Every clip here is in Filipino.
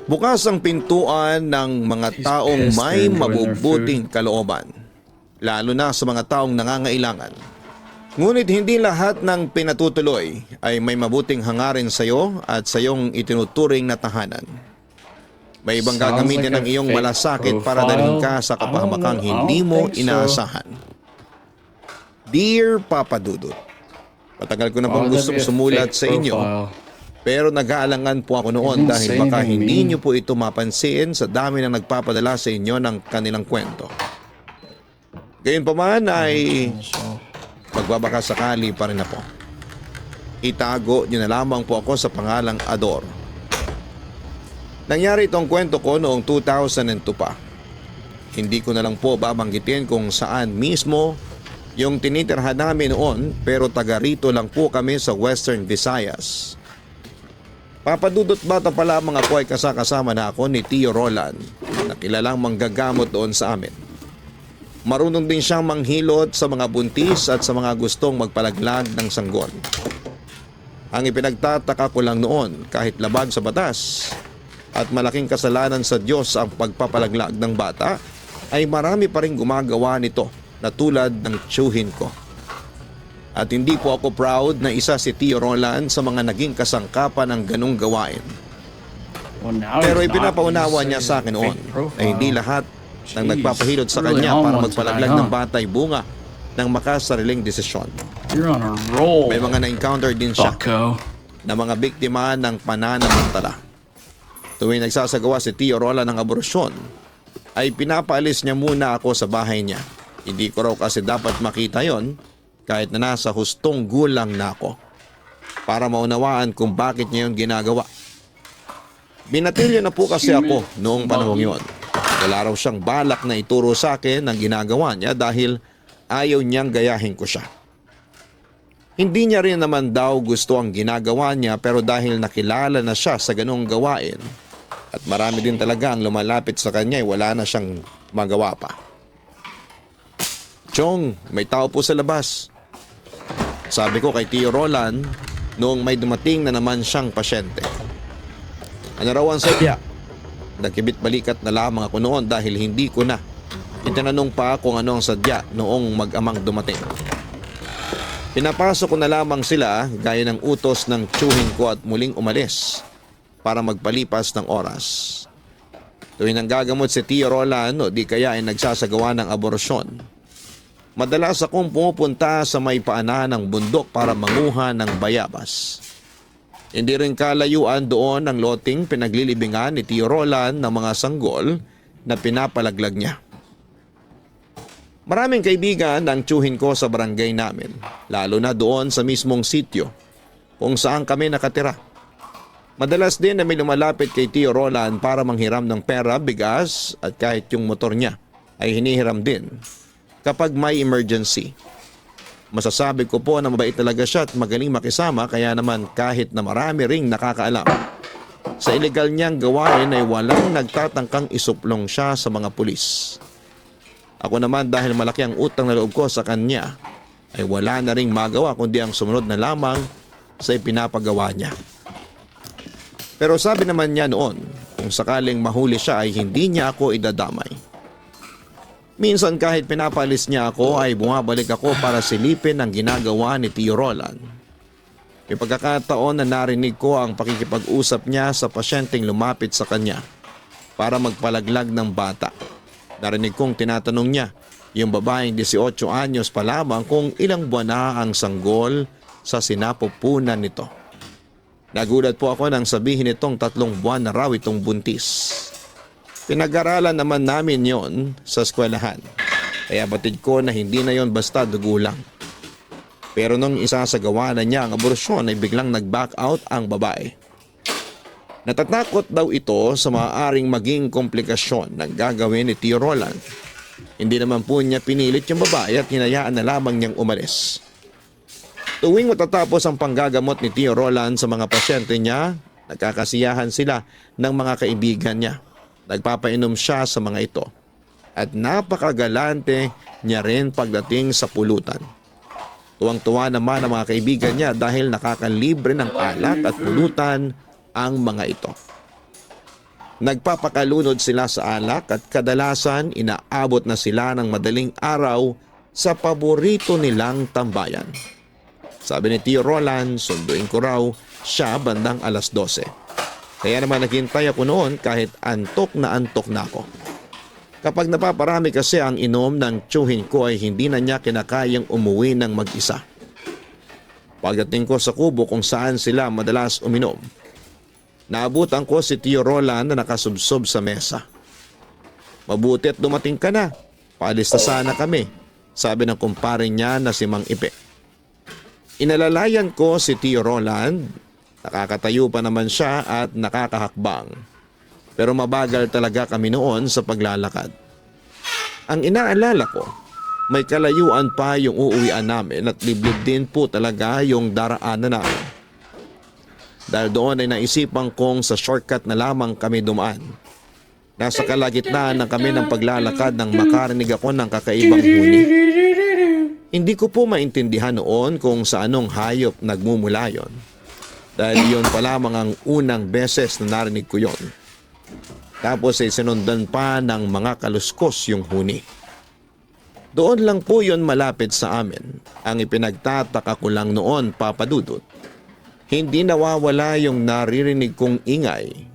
Bukas ang pintuan ng mga taong may mabubuting kalooban, lalo na sa mga taong nangangailangan. Ngunit hindi lahat ng pinatutuloy ay may mabuting hangarin sa iyo at sa iyong itinuturing na tahanan. May ibang gagamitin ng iyong malasakit para dalhin ka sa kapahamakang hindi mo inaasahan. Dear Papa Dudut, matagal ko na bang gustong sumulat sa inyo, pero nag-aalangan po ako noon dahil baka hindi niyo po ito mapansin sa dami ng nagpapadala sa inyo ng kanilang kwento. Gayunpaman ay magbabaka sakali pa rin na po. Itago niyo na lamang po ako sa pangalang Ador. Nangyari itong kwento ko noong 2002 pa. Hindi ko na lang po babanggitin kung saan mismo yung tinitirhan namin noon, pero taga rito lang po kami sa Western Visayas. Papadudot bata pa lamang ako ay kasakasama na ako ni Tio Roland na kilalang manggagamot doon sa amin. Marunong din siyang manghilot sa mga buntis at sa mga gustong magpalaglag ng sanggol. Ang ipinagtataka ko lang noon, kahit labag sa batas at malaking kasalanan sa Diyos ang pagpapalaglag ng bata, ay marami pa rin gumagawa nito na tulad ng tiyuhin ko. At hindi po ako proud na isa si Tio Roland sa mga naging kasangkapan ng ganong gawain. Pero ipinapaunawa niya sa akin noon na hindi lahat ng nagpapahilot sa kanya para magpalaglag ng bata ay bunga ng makasariling desisyon. May mga na-encounter din siya na mga biktima ng pananamantala. Tuwing nagsasagawa si Tio Roland ng aborasyon, ay pinapaalis niya muna ako sa bahay niya. Hindi ko raw kasi dapat makita yon, kahit na nasa hustong gulang na ako, para maunawaan kung bakit niya yun ginagawa. Binatilyo na po kasi ako noong panahong yon. Wala raw siyang balak na ituro sa akin ang ginagawa niya dahil ayaw niyang gayahin ko siya. Hindi niya rin naman daw gusto ang ginagawa niya, pero dahil nakilala na siya sa ganong gawain at marami din talaga ang lumalapit sa kanya, wala na siyang magawa pa. Chong, may tao po sa labas, sabi ko kay Tio Roland noong may dumating na naman siyang pasyente. Ano raw ang sadya? Nagkibit balikat na lamang ako noon dahil hindi ko na itinanong pa kung ano ang sadya noong mag-amang dumating. Pinapasok ko na lamang sila gaya ng utos ng tiyuhin ko at muling umalis para magpalipas ng oras. Tuwing nanggagamot si Tio Roland o di kaya ay nagsasagawa ng aborasyon, madalas akong pumupunta sa may paanan ng bundok para manguha ng bayabas. Hindi rin kalayuan doon ang loting pinaglilibingan ni Tio Roland ng mga sanggol na pinapalaglag niya. Maraming kaibigan ang tiyuhin ko sa barangay namin, lalo na doon sa mismong sitio kung saan kami nakatira. Madalas din na may lumalapit kay Tio Roland para manghiram ng pera, bigas at kahit yung motor niya ay hinihiram din kapag may emergency. Masasabi ko po na mabait talaga siya at magaling makisama, kaya naman kahit na marami ring nakakaalam sa illegal niyang gawain ay walang nagtatangkang isuplong siya sa mga pulis. Ako naman, dahil malaki ang utang na loob ko sa kanya, ay wala na ring magawa kundi ang sumunod na lamang sa ipinapagawa niya. Pero sabi naman niya noon, kung sakaling mahuli siya ay hindi niya ako idadamay. Minsan kahit pinapalis niya ako ay bumabalik ako para silipin ang ginagawa ni Tio Roland. May pagkakataon na narinig ko ang pakikipag-usap niya sa pasyenteng lumapit sa kanya para magpalaglag ng bata. Narinig kong tinatanong niya yung babaeng 18 anyos pa lamang kung ilang buwan na ang sanggol sa sinapupunan nito. Nagulat po ako nang sabihin nitong 3 buwan na raw itong buntis. Pinag-aralan naman namin yon sa eskwelahan, kaya batid ko na hindi na yon basta dugo lang. Pero nung isasagawa na niya ang aborasyon ay biglang nag-back out ang babae. Natatakot daw ito sa maaaring maging komplikasyon ng gagawin ni Tio Roland. Hindi naman po niya pinilit yung babae at hinayaan na lamang niyang umalis. Tuwing matatapos ang panggagamot ni Tio Roland sa mga pasyente niya, nagkakasiyahan sila ng mga kaibigan niya. Nagpapainom siya sa mga ito. At napakagalante niya rin pagdating sa pulutan. Tuwang-tuwa naman ang mga kaibigan niya dahil nakakalibre ng alak at pulutan ang mga ito. Nagpapakalunod sila sa alak at kadalasan inaabot na sila ng madaling araw sa paborito nilang tambayan. Sabi ni Tio Roland, sunduin ko raw siya bandang alas 12. Kaya naman naghintay ako noon kahit antok na ako. Kapag napaparami kasi ang inom ng tiyuhin ko ay hindi na niya kinakayang umuwi ng mag-isa. Pagdating ko sa kubo kung saan sila madalas uminom, naabutan ko si Tio Roland na nakasubsob sa mesa. Mabuti at dumating ka na. Paalis na sana kami, sabi ng kumpare niya na si Mang Ipe. Inalalayan ko si Tio Roland. Nakakatayo pa naman siya at nakakahakbang. Pero mabagal talaga kami noon sa paglalakad. Ang inaalala ko, may kalayuan pa yung uuwian namin at liblib din po talaga yung daraanan namin. Dahil doon ay naisipan kong sa shortcut na lamang kami dumaan. Nasa kalagitnaan na kami ng paglalakad nang makarinig ako ng kakaibang huni. Hindi ko po maintindihan noon kung sa anong hayop nagmumula yon. Dahil yun pa lamang ang unang beses na narinig ko yon. Tapos ay sinundan pa ng mga kaluskos yung huni. Doon lang po yon malapit sa amin. Ang ipinagtataka ko lang noon, Papa Dudut, hindi nawawala yung naririnig kong ingay.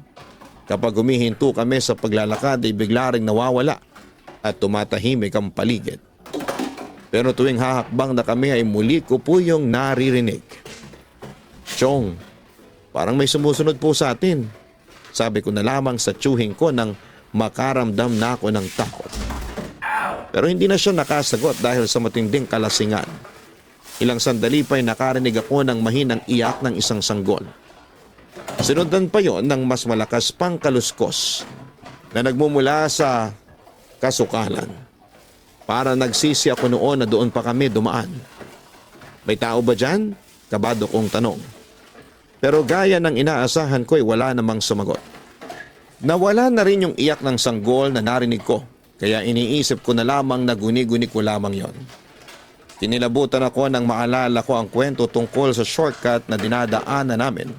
Kapag humihinto kami sa paglalakad ay bigla ring nawawala at tumatahimik ang paligid. Pero tuwing hahakbang na kami ay muli ko po yung naririnig. Chong, parang may sumusunod po sa atin. Sabi ko na lamang sa tiyuhin ko nang makaramdam na ako ng takot. Pero hindi na siya nakasagot dahil sa matinding kalasingan. Ilang sandali pa'y nakarinig ako ng mahinang iyak ng isang sanggol. Sinundan pa yon ng mas malakas pang kaluskos na nagmumula sa kasukalan. Para nagsisi ako noon na doon pa kami dumaan. May tao ba dyan? Kabado kong tanong. Pero gaya ng inaasahan ko ay wala namang sumagot. Nawala na rin yung iyak ng sanggol na narinig ko, kaya iniisip ko na lamang na guni-guni ko lamang yon. Kinilabutan ako nang maalala ko ang kwento tungkol sa shortcut na dinadaanan namin.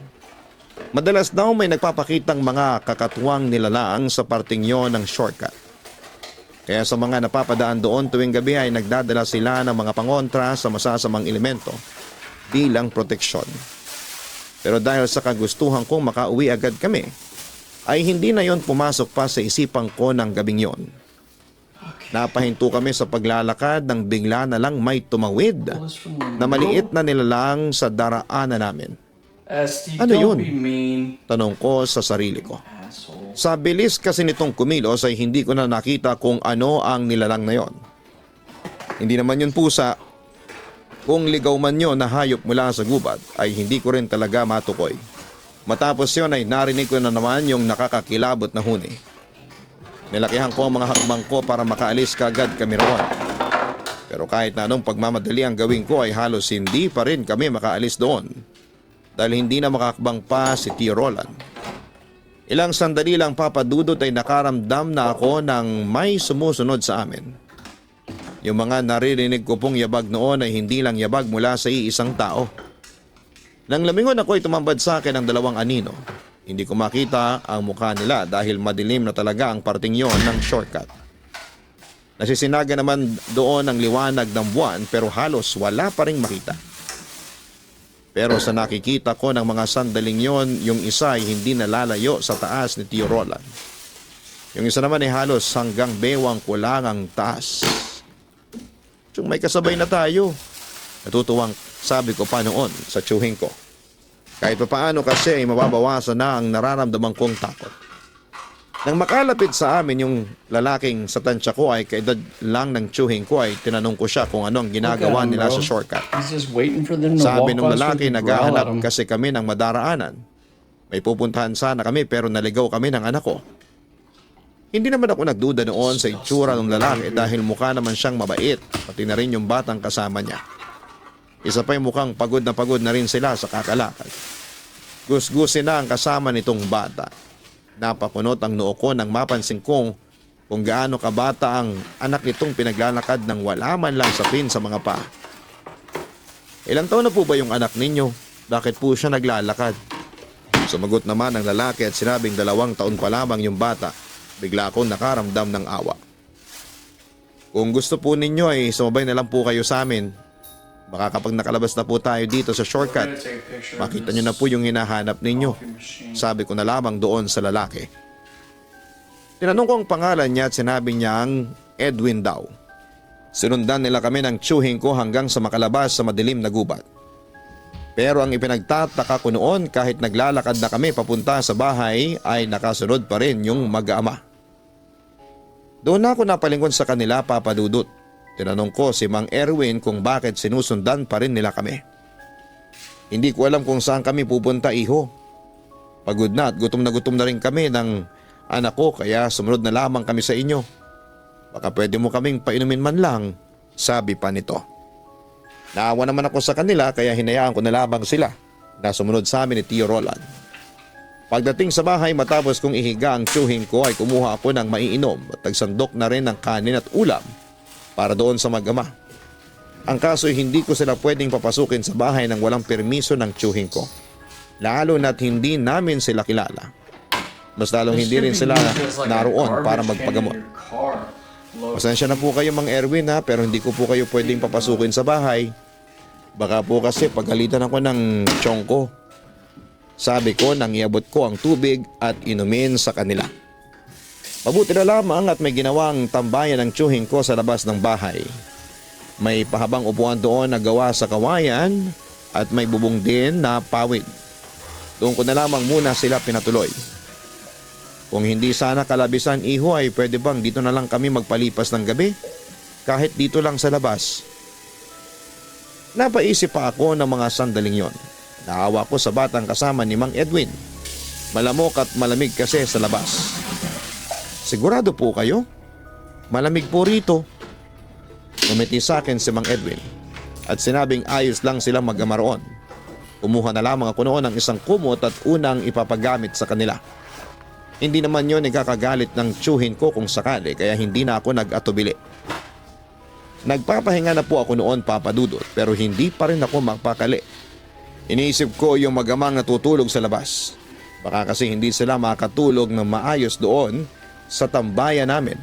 Madalas daw may nagpapakitang mga kakatuwang nilalang sa parting yon ng shortcut. Kaya sa mga napapadaan doon tuwing gabi ay nagdadala sila ng mga pangontra sa masasamang elemento bilang proteksyon. Pero dahil sa kagustuhan kong makauwi agad kami, ay hindi na yon pumasok pa sa isipan ko ng gabing yon. Napahinto kami sa paglalakad nang bigla na lang may tumawid na maliit na nilalang sa daraanan namin. Ano yun? Tanong ko sa sarili ko. Sa bilis kasi nitong kumilos ay hindi ko na nakita kung ano ang nilalang na yon. Hindi naman yun pusa. Kung ligaw man yun na hayop mula sa gubat ay hindi ko rin talaga matukoy. Matapos yun ay narinig ko na naman yung nakakakilabot na huni. Nilakihan ko ang mga hakbang ko para makaalis kagad kami roon. Pero kahit na anong pagmamadali ang gawin ko ay halos hindi pa rin kami makaalis doon. Dahil hindi na makakbang pa si Tio Roland. Ilang sandali lang papadudot ay nakaramdam na ako ng may sumusunod sa amin. Yung mga naririnig ko pong yabag noon ay hindi lang yabag mula sa iisang tao. Nang lamingon ako ay tumambad sa akin ang dalawang anino. Hindi ko makita ang mukha nila dahil madilim na talaga ang parting yon ng shortcut. Nasisinaga naman doon ang liwanag ng buwan pero halos wala pa ring makita. Pero sa nakikita ko ng mga sandaling yon, yung isa ay hindi nalalayo sa taas ni Tio Roland. Yung isa naman ay halos hanggang bewang ko lang ang taas. May kasabay na tayo. Natutuwang sabi ko pa noon sa tiyuhin ko. Kahit pa paano kasi ay mababawasan na ang nararamdaman kong takot. Nang makalapit sa amin yung lalaking sa tansya ko ay kaedad lang ng tiyuhin ko ay tinanong ko siya kung ano ang ginagawa nila sa shortcut. Sabi ng lalaki naghahanap kasi kami ng madaraanan. May pupuntahan sana kami pero naligaw kami ng anak ko. Hindi naman ako nagduda noon sa itsura ng lalaki dahil mukha naman siyang mabait, pati na rin yung batang kasama niya. Isa pa'y mukhang pagod na rin sila sa kakalakad. Gusgusin na ang kasama nitong bata. Napakunot ang noo ko nang mapansin kong kung gaano kabata ang anak nitong pinaglalakad ng wala man lang sapin sa mga paa. Ilang taon na po ba yung anak ninyo? Bakit po siya naglalakad? Sumagot naman ang lalaki at sinabing 2 taon pa lamang yung bata. Bigla akong nakaramdam ng awa. Kung gusto po ninyo ay sumabay na lang po kayo sa amin. Baka kapag nakalabas na po tayo dito sa shortcut, makita nyo na po yung hinahanap ninyo. Sabi ko na lamang doon sa lalaki. Tinanong ko ang pangalan niya at sinabi niyang Edwin daw. Sinundan nila kami ng tiyuhin ko hanggang sa makalabas sa madilim na gubat. Pero ang ipinagtataka ko noon kahit naglalakad na kami papunta sa bahay ay nakasunod pa rin yung mag-ama. Doon ako napalingon sa kanila, Papa Dudut. Tinanong ko si Mang Erwin kung bakit sinusundan pa rin nila kami. Hindi ko alam kung saan kami pupunta, iho. Pagod na at gutom na rin kami ng anak ko kaya sumunod na lamang kami sa inyo. Baka pwede mo kaming painumin man lang, sabi pa nito. Naawa naman ako sa kanila kaya hinayaan ko na lamang sila na sumunod sa amin ni Tio Roland. Pagdating sa bahay matapos kong ihiga ang tiyuhin ko ay kumuha ako ng maiinom at nagsandok na rin ng kanin at ulam para doon sa mag-ama. Ang kaso ay hindi ko sila pwedeng papasukin sa bahay nang walang permiso ng tiyuhin ko. Lalo na't hindi namin sila kilala. Mas lalong hindi rin sila naroon para magpagamot. Pasensya na po kayo Mang Erwin ha, pero hindi ko po kayo pwedeng papasukin sa bahay. Baka po kasi pagalitan ako ng tiyong ko. Sabi ko nang iabot ko ang tubig at inumin sa kanila. Mabuti na lamang at may ginawang tambayan ng tiyuhin ko sa labas ng bahay. May pahabang upuan doon na gawa sa kawayan at may bubong din na pawid. Doon ko na lamang muna sila pinatuloy. Kung hindi sana kalabisan iho ay pwede bang dito na lang kami magpalipas ng gabi? Kahit dito lang sa labas. Napaisip pa ako ng mga sandaling yon. Naawa ko sa batang kasama ni Mang Edwin. Malamok at malamig kasi sa labas. Sigurado po kayo? Malamig po rito. Umiti sa akin si Mang Edwin at sinabing ayos lang silang mag-ama roon. Kumuha na lamang ako noon ng isang kumot at unang ipapagamit sa kanila. Hindi naman yon ikakagalit ng tiyuhin ko kung sakali kaya hindi na ako nag-atubili. Nagpapahinga na po ako noon Papa Dudut pero hindi pa rin ako magpakali. Iniisip ko yung mag-amang natutulog sa labas. Baka kasi hindi sila makatulog ng maayos doon sa tambayan namin.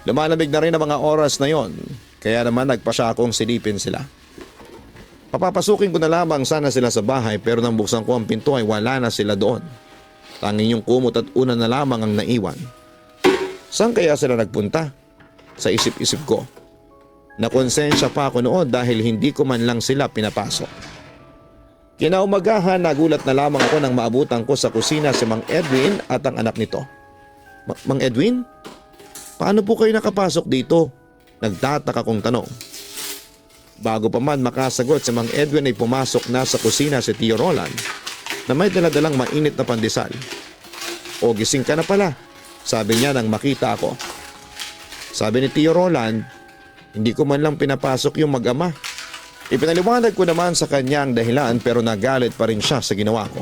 Lumalamig na rin ang mga oras na yon, kaya naman nagpasya akong silipin sila. Papapasukin ko na lamang sana sila sa bahay pero nang buksan ko ang pinto ay wala na sila doon. Tanging yung kumot at una na lamang ang naiwan. Saan kaya sila nagpunta? Sa isip-isip ko. Nakonsensya pa ako noon dahil hindi ko man lang sila pinapasok. Kinaumagahan, nagulat na lamang ako nang maabutan ko sa kusina si Mang Edwin at ang anak nito. Mang Edwin? Paano po kayo nakapasok dito? Nagtataka kong tanong. Bago pa man makasagot si Mang Edwin ay pumasok na sa kusina si Tio Roland na may daladalang mainit na pandesal. O gising ka na pala, sabi niya nang makita ako. Sabi ni Tio Roland, hindi ko man lang pinapasok yung mag-ama. Ipinaliwanag ko naman sa kanya ang dahilan pero nagalit pa rin siya sa ginawa ko.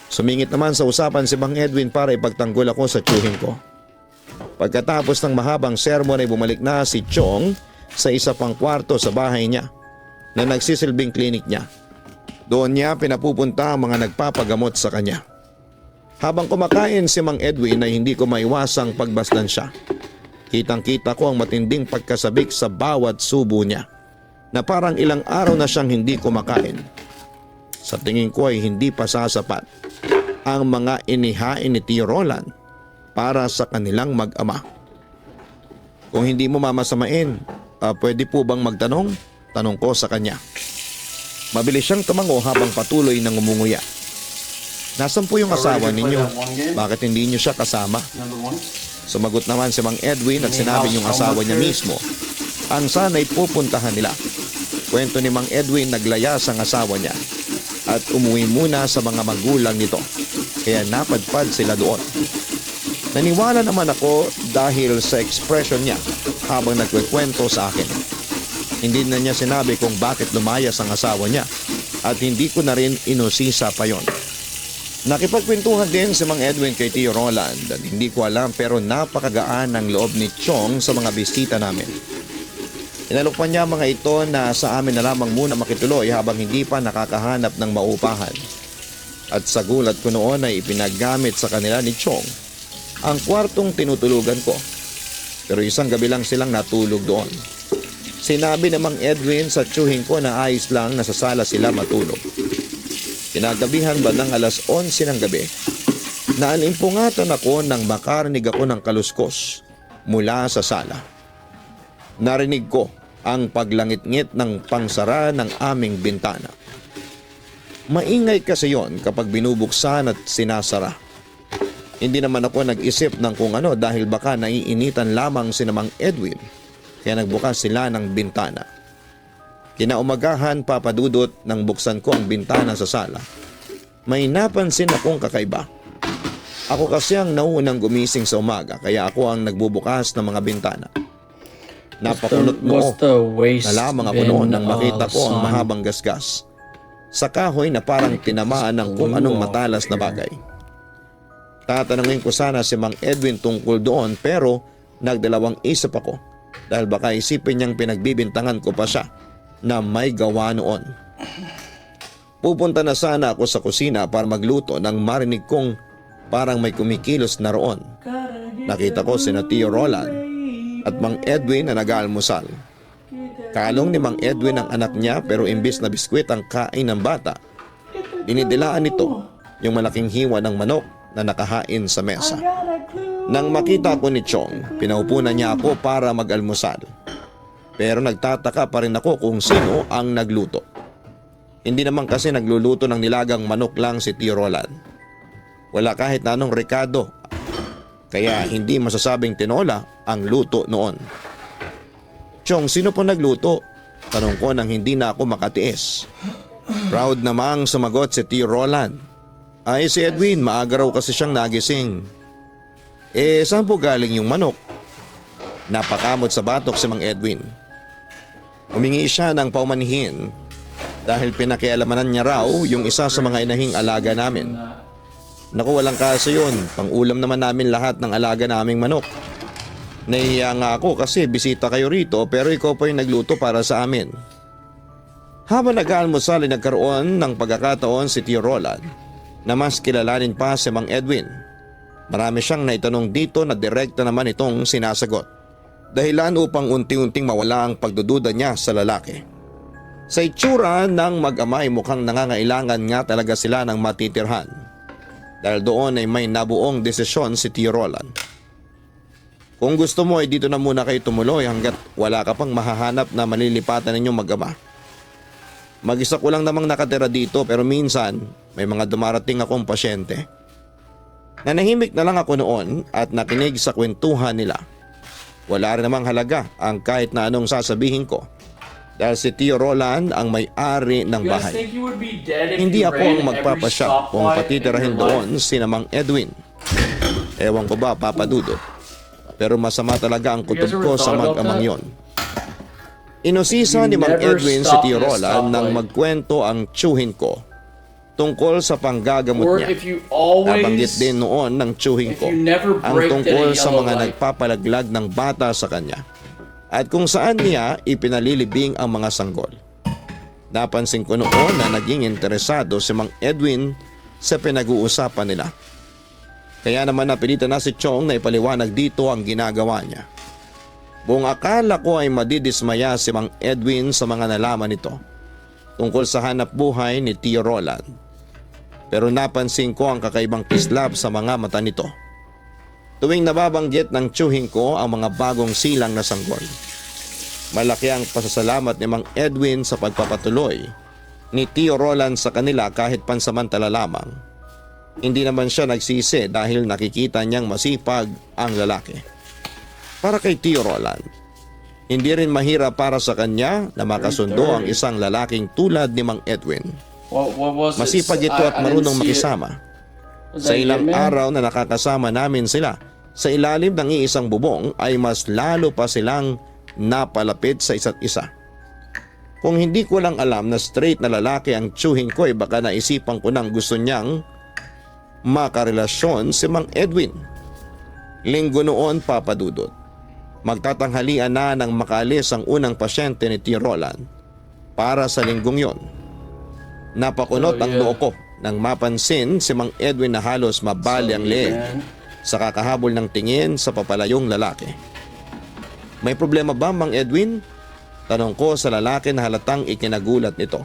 Sumingit naman sa usapan si Mang Edwin para ipagtanggol ako sa tiyuhin ko. Pagkatapos ng mahabang sermon ay bumalik na si Chong sa isa pang kwarto sa bahay niya na nagsisilbing klinik niya. Doon niya pinapupunta ang mga nagpapagamot sa kanya. Habang kumakain si Mang Edwin ay hindi ko maiwasang pagbasdan siya. Kitang-kita ko ang matinding pagkasabik sa bawat subo niya. Na parang ilang araw na siyang hindi kumakain. Sa tingin ko ay hindi pa sasapat ang mga inihain ni Tio Roland para sa kanilang mag-ama. Kung hindi mo mamasamain, pwede po bang magtanong? Tanong ko sa kanya. Mabilis siyang tumango habang patuloy nang umunguya. Nasaan po yung asawa ninyo? Bakit hindi niyo siya kasama? Sumagot naman si Mang Edwin at sinabi yung asawa niya mismo ang sana'y pupuntahan nila. Kwento ni Mang Edwin, naglayas ang asawa niya at umuwi muna sa mga magulang nito. Kaya napadpad sila doon. Naniwala naman ako dahil sa expression niya habang nagkikwento sa akin. Hindi na niya sinabi kung bakit lumayas ang asawa niya at hindi ko na rin inusisa pa yon. Nakipagkwentuhan din si Mang Edwin kay Tio Roland at hindi ko alam pero napakagaan ang loob ni Chong sa mga bisita namin. Inalok pa niya mga ito na sa amin na lamang muna makituloy habang hindi pa nakakahanap ng maupahan. At sa gulat ko noon ay ipinagamit sa kanila ni Chong ang kwartong tinutulugan ko. Pero isang gabi lang silang natulog doon. Sinabi namang Edwin sa tiyuhin ko na ayos lang na sa sala sila matulog. Kinagabihan bandang alas 11 ng gabi, naalimpungatan ako nang makarinig ako ng kaluskos mula sa sala. Narinig ko ang paglangit-ngit ng pangsara ng aming bintana. Maingay kasi yon kapag binubuksan at sinasara. Hindi naman ako nag-isip ng kung ano dahil baka naiinitan lamang si Mang Edwin kaya nagbukas sila ng bintana. Kinaumagahan papadudot nang buksan ko ang bintana sa sala. May napansin akong kakaiba. Ako kasi ang naunang gumising sa umaga kaya ako ang nagbubukas ng mga bintana. Napakunot mo na lamang ako noon nang makita ko ang mahabang gasgas sa kahoy na parang tinamaan ng kung anong matalas na bagay. Tatanungin ko sana si Mang Edwin tungkol doon pero nagdalawang isip ako dahil baka isipin niyang pinagbibintangan ko pa siya na may gawa noon. Pupunta na sana ako sa kusina para magluto nang marinig kong parang may kumikilos na roon. Nakita ko si Tio Roland at Mang Edwin na nag-aalmusal. Kalong ni Mang Edwin ang anak niya pero imbis na biskwit ang kain ng bata, dinidilaan nito yung malaking hiwa ng manok na nakahain sa mesa. Nang makita ko ni Chong, pinaupunan niya ako para mag-almusal. Pero nagtataka pa rin ako kung sino ang nagluto. Hindi naman kasi nagluluto ng nilagang manok lang si Tio Roland. Wala kahit na anong rekado, kaya hindi masasabing tinola ang luto noon. Chong, sino po nagluto? Tanong ko nang hindi na ako makatiis. Proud namang sumagot si Tio Roland. Ay si Edwin, maaga raw kasi siyang nagising. Saan po galing yung manok? Napakamot sa batok si Mang Edwin. Humingi siya ng paumanhin dahil pinakialamanan niya raw yung isa sa mga inahing alaga namin. Naku, walang kaso yun. Pang-ulam naman namin lahat ng alaga naming manok. Nahiya nga ako kasi bisita kayo rito pero ikaw pa yung nagluto para sa amin. Habang nag-aalmusal ay nagkaroon ng pagkakataon si Tio Roland na mas kilalanin pa si Mang Edwin. Marami siyang naitanong dito na direkta naman itong sinasagot. Dahilan upang unti-unting mawala ang pagdududa niya sa lalaki. Sa itsura ng mag-ama ay mukhang nangangailangan nga talaga sila ng matitirhan. Dahil doon ay may nabuong desisyon si Tio Roland. Kung gusto mo ay dito na muna kayo tumuloy hanggat wala ka pang mahahanap na malilipatan ninyong mag-ama. Mag-isa ko lang namang nakatira dito pero minsan may mga dumarating akong pasyente. Nanahimik na lang ako noon at nakinig sa kwentuhan nila. Wala rin namang halaga ang kahit na anong sasabihin ko dahil si Tio Roland ang may-ari ng bahay. Hindi ako ang magpapasya kung patitirahin doon si Mang Edwin. Ewan ko ba, Papa Dudut, pero masama talaga ang kutob ko sa mag-amang yon. Inusisa ni Mang Edwin si Tio Roland nang magkwento ang tiyuhin ko tungkol sa panggagamot niya. Nabanggit din noon ng tiyuhin ko ang tungkol sa mga nagpapalaglag ng bata sa kanya at kung saan niya ipinalilibing ang mga sanggol. Napansin ko noon na naging interesado si Mang Edwin sa pinag-uusapan nila. Kaya naman napilitan na si Chong na ipaliwanag dito ang ginagawa niya. Buong akala ko ay madidismaya si Mang Edwin sa mga nalaman nito tungkol sa hanap buhay ni Tio Roland. Pero napansin ko ang kakaibang kislap sa mga mata nito. Tuwing nababanggit ng tiyuhin ko ang mga bagong silang na sanggol. Malaki ang pasasalamat ni Mang Edwin sa pagpapatuloy ni Tio Roland sa kanila kahit pansamantala lamang. Hindi naman siya nagsisi dahil nakikita niyang masipag ang lalaki. Para kay Tio Roland, hindi rin mahirap para sa kanya na makasundo ang isang lalaking tulad ni Mang Edwin. Masipag ito at marunong makisama. Sa ilang araw na nakakasama namin sila sa ilalim ng iisang bubong ay mas lalo pa silang napalapit sa isa't isa. Kung hindi ko lang alam na straight na lalaki ang tiyuhin ko ay baka naisipan ko nang gusto niyang makarelasyon si Mang Edwin. Linggo noon, Papa Dudut. Magtatanghalian na nang makaalis ang unang pasyente ni Tio Roland para sa linggong yon. Napakunot ang noo ko nang mapansin si Mang Edwin na halos mabali ang leeg sa kakahabol ng tingin sa papalayong lalaki. May problema ba, Mang Edwin? Tanong ko sa lalaki na halatang ikinagulat nito.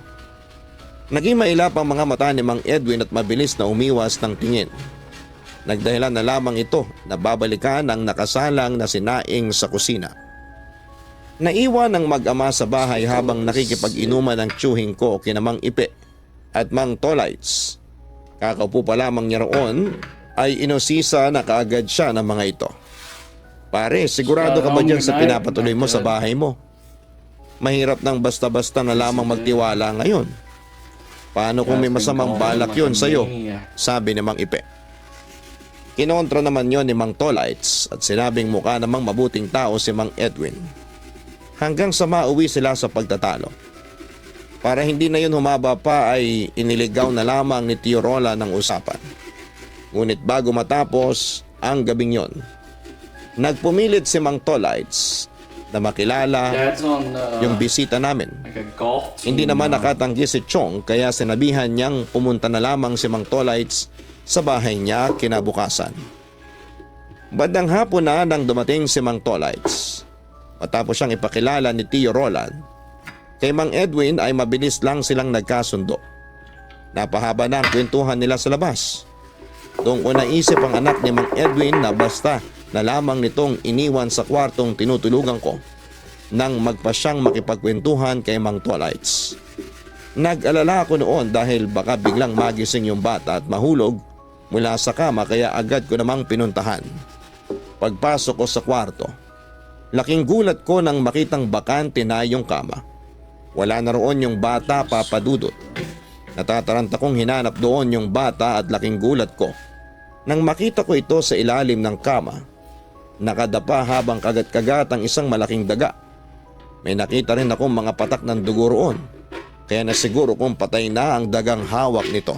Naging mailap ang mga mata ni Mang Edwin at mabilis na umiwas ng tingin. Nagdahilan na lamang ito na babalikan ang nakasalang na sinaing sa kusina. Naiwan ang mag-ama sa bahay habang nakikipag-inuman ng tiyuhin ko kina Mang Ipe at Mang Tolites. Kakaupo pa lamang niya roon ay inosisa na kaagad siya ng mga ito. Pare, sigurado ka ba dyan sa pinapatuloy mo sa bahay mo? Mahirap nang basta-basta na lamang magtiwala ngayon. Paano kung may masamang balak yun sa'yo? Sabi ni Mang Ipe. Kinontra naman yon ni Mang Tolites at sinabing mukha namang mabuting tao si Mang Edwin. Hanggang sa mauwi sila sa pagtatalo. Para hindi na yun humaba pa ay iniligaw na lamang ni Tio Roland ng usapan. Ngunit bago matapos ang gabing yon, nagpumilit si Mang Tolites na makilala yung bisita namin. Hindi naman nakatanggi si Chong kaya sinabihan niyang pumunta na lamang si Mang Tolites sa bahay niya kinabukasan. Bandang hapon na nang dumating si Mang Tolites. Matapos siyang ipakilala ni Tio Roland, kay Mang Edwin ay mabilis lang silang nagkasundo. Napahaba na ang kwentuhan nila sa labas. Doon ko naisip ang anak ni Mang Edwin na basta na lamang nitong iniwan sa kwartong tinutulugan ko nang magpa siyang makipagkwentuhan kay Mang Tolites. Nag-alala ako noon dahil baka biglang magising yung bata at mahulog mula sa kama kaya agad ko namang pinuntahan. Pagpasok ko sa kwarto, laking gulat ko nang makitang bakante na yung kama. Wala na roon yung bata, Papa Dudut. Natataranta kong hinanap doon yung bata at laking gulat ko nang makita ko ito sa ilalim ng kama. Nakadapa habang kagat-kagat ang isang malaking daga. May nakita rin akong mga patak ng dugo roon. Kaya nasiguro kong patay na ang dagang hawak nito.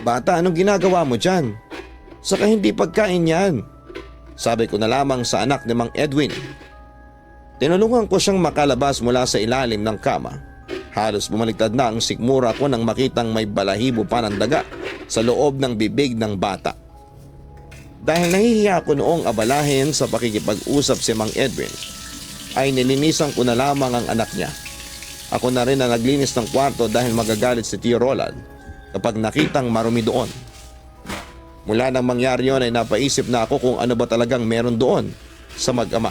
Bata, anong ginagawa mo dyan? Saka hindi pagkain yan. Sabi ko na lamang sa anak ni Mang Edwin. Tinulungan ko siyang makalabas mula sa ilalim ng kama. Halos bumaliktad na ang sikmura ko nang makitang may balahibo pa ng daga sa loob ng bibig ng bata. Dahil nahihiya ko noong abalahin sa pakikipag-usap si Mang Edwin, ay nilinisan ko na lamang ang anak niya. Ako na rin na naglinis ng kwarto dahil magagalit si Tio Roland kapag nakitang marumi doon. Mula nang mangyari yon ay napaisip na ako kung ano ba talagang meron doon sa mag-ama.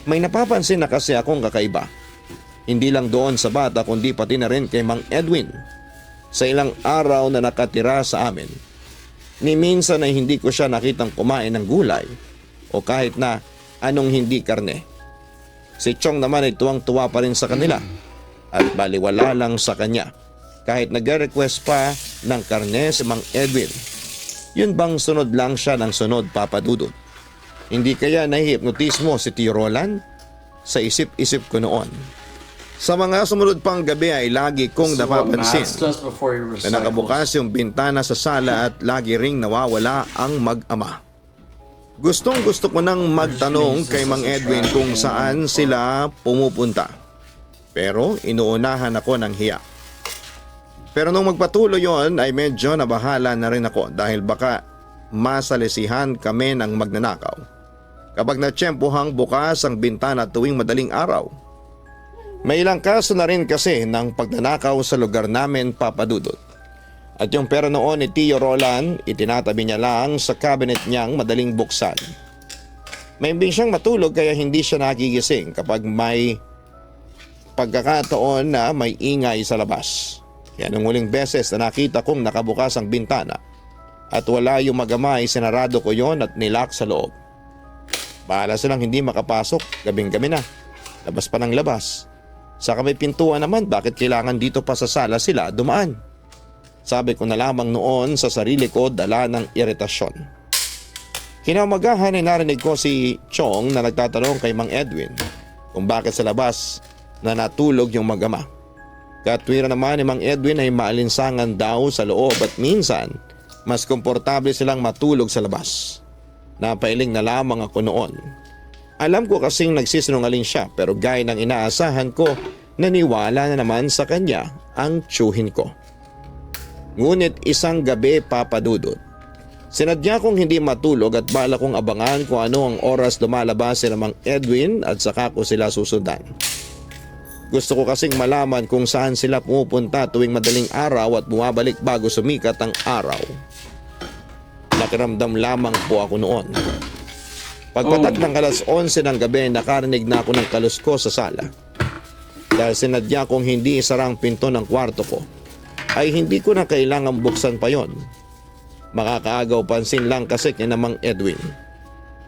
May napapansin na kasi akong kakaiba. Hindi lang doon sa bata kundi pati na rin kay Mang Edwin. Sa ilang araw na nakatira sa amin, ni minsan ay hindi ko siya nakitang kumain ng gulay o kahit na anong hindi karne. Si Chong naman ay tuwang-tuwa pa rin sa kanila at baliwala lang sa kanya kahit nag-request pa ng karne si Mang Edwin. Yun bang sunod lang siya ng sunod, Papa Dudut? Hindi kaya nahihipnotis mo si Tio Roland? Sa isip-isip ko noon. Sa mga sumunod pang gabi ay lagi kong napapansin na nakabukas yung bintana sa sala at lagi ring nawawala ang mag-ama. Gustong gusto ko nang magtanong kay Mang Edwin kung saan sila pumupunta. Pero inuunahan ako ng hiya. Pero nung magpatuloy yon ay medyo nabahala na rin ako dahil baka masalisihan kami ng magnanakaw kapag natsyempohang bukas ang bintana tuwing madaling araw. May ilang kaso na rin kasi ng pagnanakaw sa lugar namin, Papa Dudut. At yung pera noon ni Tio Roland, itinatabi niya lang sa cabinet niyang madaling buksan. May imbing siyang matulog kaya hindi siya nagigising kapag may pagkakataon na may ingay sa labas. Kaya nung huling beses na nakita kong nakabukas ang bintana at wala yung mag-ama ay sinarado ko yon at nilock sa loob. Bahala silang hindi makapasok, gabing-gabi na. Labas pa ng labas. Sa may pintuan naman, bakit kailangan dito pa sa sala sila dumaan? Sabi ko na lamang noon sa sarili ko dala ng iritasyon. Kinaumagahan ay narinig ko si Chong na nagtatanong kay Mang Edwin kung bakit sa labas na natulog yung mag-ama. Katwira naman ni Mang Edwin ay maalinsangan daw sa loob at minsan mas komportable silang matulog sa labas. Napailing na lamang ako noon. Alam ko kasing nagsisinungaling siya pero gaya ng inaasahan ko, naniwala na naman sa kanya ang tiyuhin ko. Ngunit isang gabi, Papa Dudut, sinadya kong hindi matulog at bala kong abangan kung ano ang oras lumalabas si Mang Edwin at saka ko sila susundan. Gusto ko kasing malaman kung saan sila pumupunta tuwing madaling araw at bumabalik bago sumikat ang araw. Nakiramdam lamang po ako noon. Pagpatak ng alas 11 ng gabi, nakarinig na ako ng kalusko sa sala. Dahil sinadya kong hindi isarang pinto ng kwarto ko, ay hindi ko na kailangang buksan pa yon. Makakaagaw pansin lang kasi kina Mang Edwin.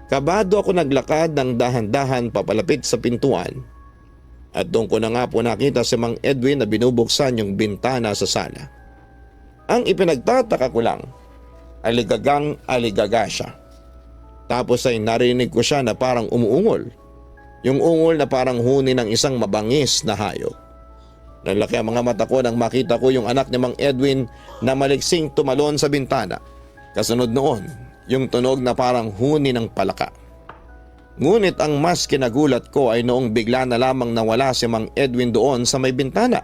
Kabado ako naglakad ng dahan-dahan papalapit sa pintuan. At doon ko na nga po nakita si Mang Edwin na binubuksan yung bintana sa sala. Ang ipinagtataka ko lang, aligagang-aligaga siya. Tapos ay narinig ko siya na parang umuungol. Yung ungol na parang huni ng isang mabangis na hayop. Nalaki ang mga mata ko nang makita ko yung anak ni Mang Edwin na maliksing tumalon sa bintana. Kasunod noon, yung tunog na parang huni ng palaka. Ngunit ang mas kinagulat ko ay noong bigla na lamang nawala si Mang Edwin doon sa may bintana.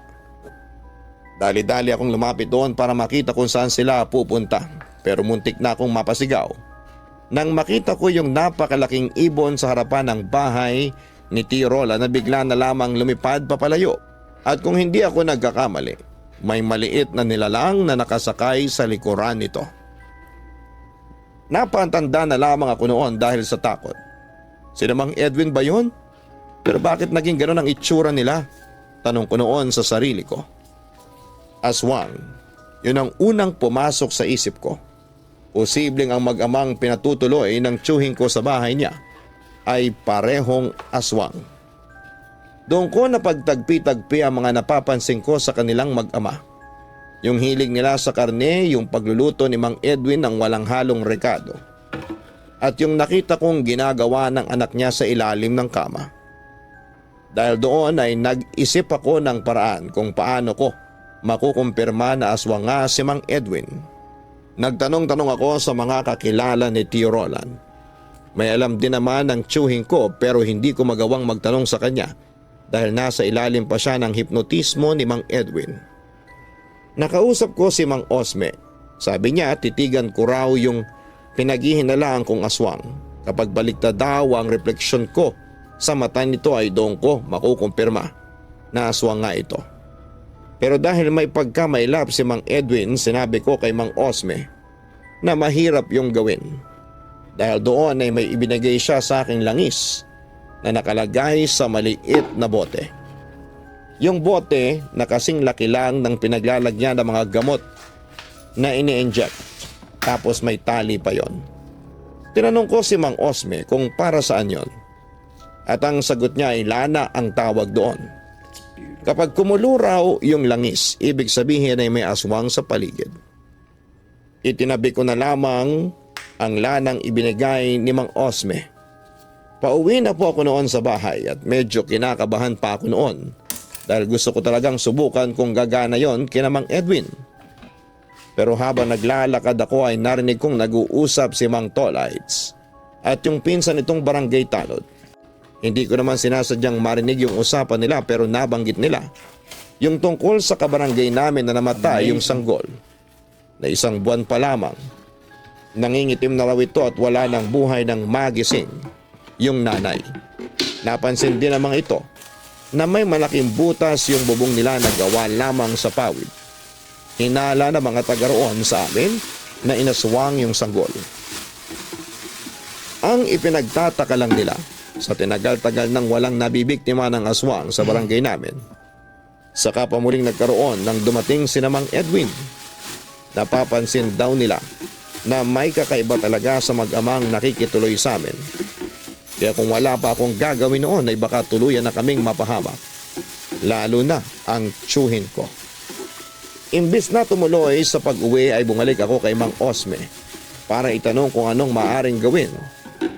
Dali-dali akong lumapit doon para makita kung saan sila pupunta, pero muntik na akong mapasigaw nang makita ko yung napakalaking ibon sa harapan ng bahay ni Tirola na bigla na lamang lumipad papalayo. At kung hindi ako nagkakamali, may maliit na nilalang na nakasakay sa likuran nito. Napantanda na lamang ako noon dahil sa takot. Sino Mang Edwin ba yun? Pero bakit naging gano'n ang itsura nila? Tanong ko noon sa sarili ko. Aswang, yun ang unang pumasok sa isip ko. Posibleng ang mag-amang pinatutuloy ng tiyuhin ko sa bahay niya ay parehong aswang. Doon ko napagtagpi-tagpi ang mga napapansin ko sa kanilang mag-ama. Yung hilig nila sa karne, yung pagluluto ni Mang Edwin ng walang halong rekado. At yung nakita kong ginagawa ng anak niya sa ilalim ng kama. Dahil doon ay nag-isip ako ng paraan kung paano ko makukumpirma na aswang nga si Mang Edwin. Nagtanong-tanong ako sa mga kakilala ni Tio Roland. May alam din naman ng tiyuhin ko pero hindi ko magawang magtanong sa kanya dahil nasa ilalim pa siya ng hipnotismo ni Mang Edwin. Nakausap ko si Mang Osme. Sabi niya titigan ko raw yung pinaghihinalaan kong aswang. Kapag baliktad daw ang refleksyon ko sa mata nito ay doon ko makukumpirma na aswang nga ito. Pero dahil may pagkamailap si Mang Edwin, sinabi ko kay Mang Osme na mahirap yung gawin. Dahil doon ay may ibinigay siya sa aking langis na nakalagay sa maliit na bote. Yung bote na kasing laki lang ng pinaglalagyan ng mga gamot na ini-inject. Tapos may tali pa yon. Tinanong ko si Mang Osme kung para saan yon. At ang sagot niya ay lana ang tawag doon. Kapag kumulo raw yung langis, ibig sabihin ay may aswang sa paligid. Itinabi ko na lamang ang lanang ibinigay ni Mang Osme. Pauwi na po ako noon sa bahay at medyo kinakabahan pa ako noon dahil gusto ko talagang subukan kung gagana yon kina Mang Edwin. Pero habang naglalakad ako ay narinig kong nag-uusap si Mang Tolites at yung pinsan nitong barangay Talod. Hindi ko naman sinasadyang marinig yung usapan nila pero nabanggit nila yung tungkol sa kabarangay namin na namatay yung sanggol na isang buwan pa lamang. Nangingitim na raw ito at wala ng buhay ng magising yung nanay. Napansin din namang ito na may malaking butas yung bubong nila na gawa lamang sa pawid. Hinala na mga taga roon sa amin na inaswang yung sanggol. Ang ipinagtataka lang nila sa tinagal-tagal nang walang nabibiktima ng aswang sa barangay namin. Saka pa muling nagkaroon nang dumating si Mang Edwin. Napapansin daw nila na may kakaiba talaga sa mag-amang nakikituloy sa amin. Kaya kung wala pa akong gagawin noon ay baka tuluyan na kaming mapahamak. Lalo na ang tiyuhin ko. Imbis na tumuloy sa pag-uwi ay bumalik ako kay Mang Osme para itanong kung anong maaring gawin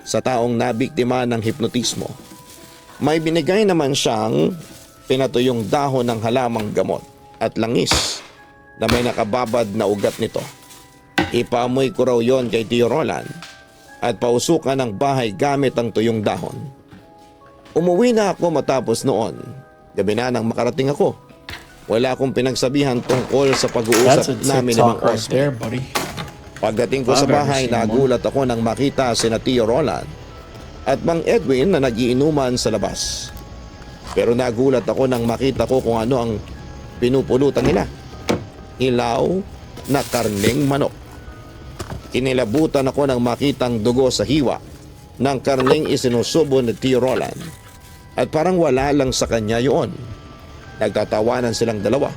sa taong nabiktima ng hipnotismo. May binigay naman siyang pinatuyong dahon ng halamang gamot at langis na may nakababad na ugat nito. Ipaamoy ko raw yon kay Tio Roland at pausukan ng bahay gamit ang tuyong dahon. Umuwi na ako matapos noon. Gabi na nang makarating ako. Wala akong pinagsabihan tungkol sa That's pag-uusap a namin ni Mang TikTok right Osme. there, buddy. Pagdating ko sa I've ever bahay, seen one. nagulat ako nang makita sina Tio Roland at Mang Edwin na nagiinuman sa labas. Pero nagulat ako nang makita ko kung ano ang pinupulutan nila. Hilaw na karneng manok. Kinilabutan ako nang makitang dugo sa hiwa ng karneng isinusubo ni Tio Roland. At parang wala lang sa kanya yun. Nagtatawanan silang dalawa,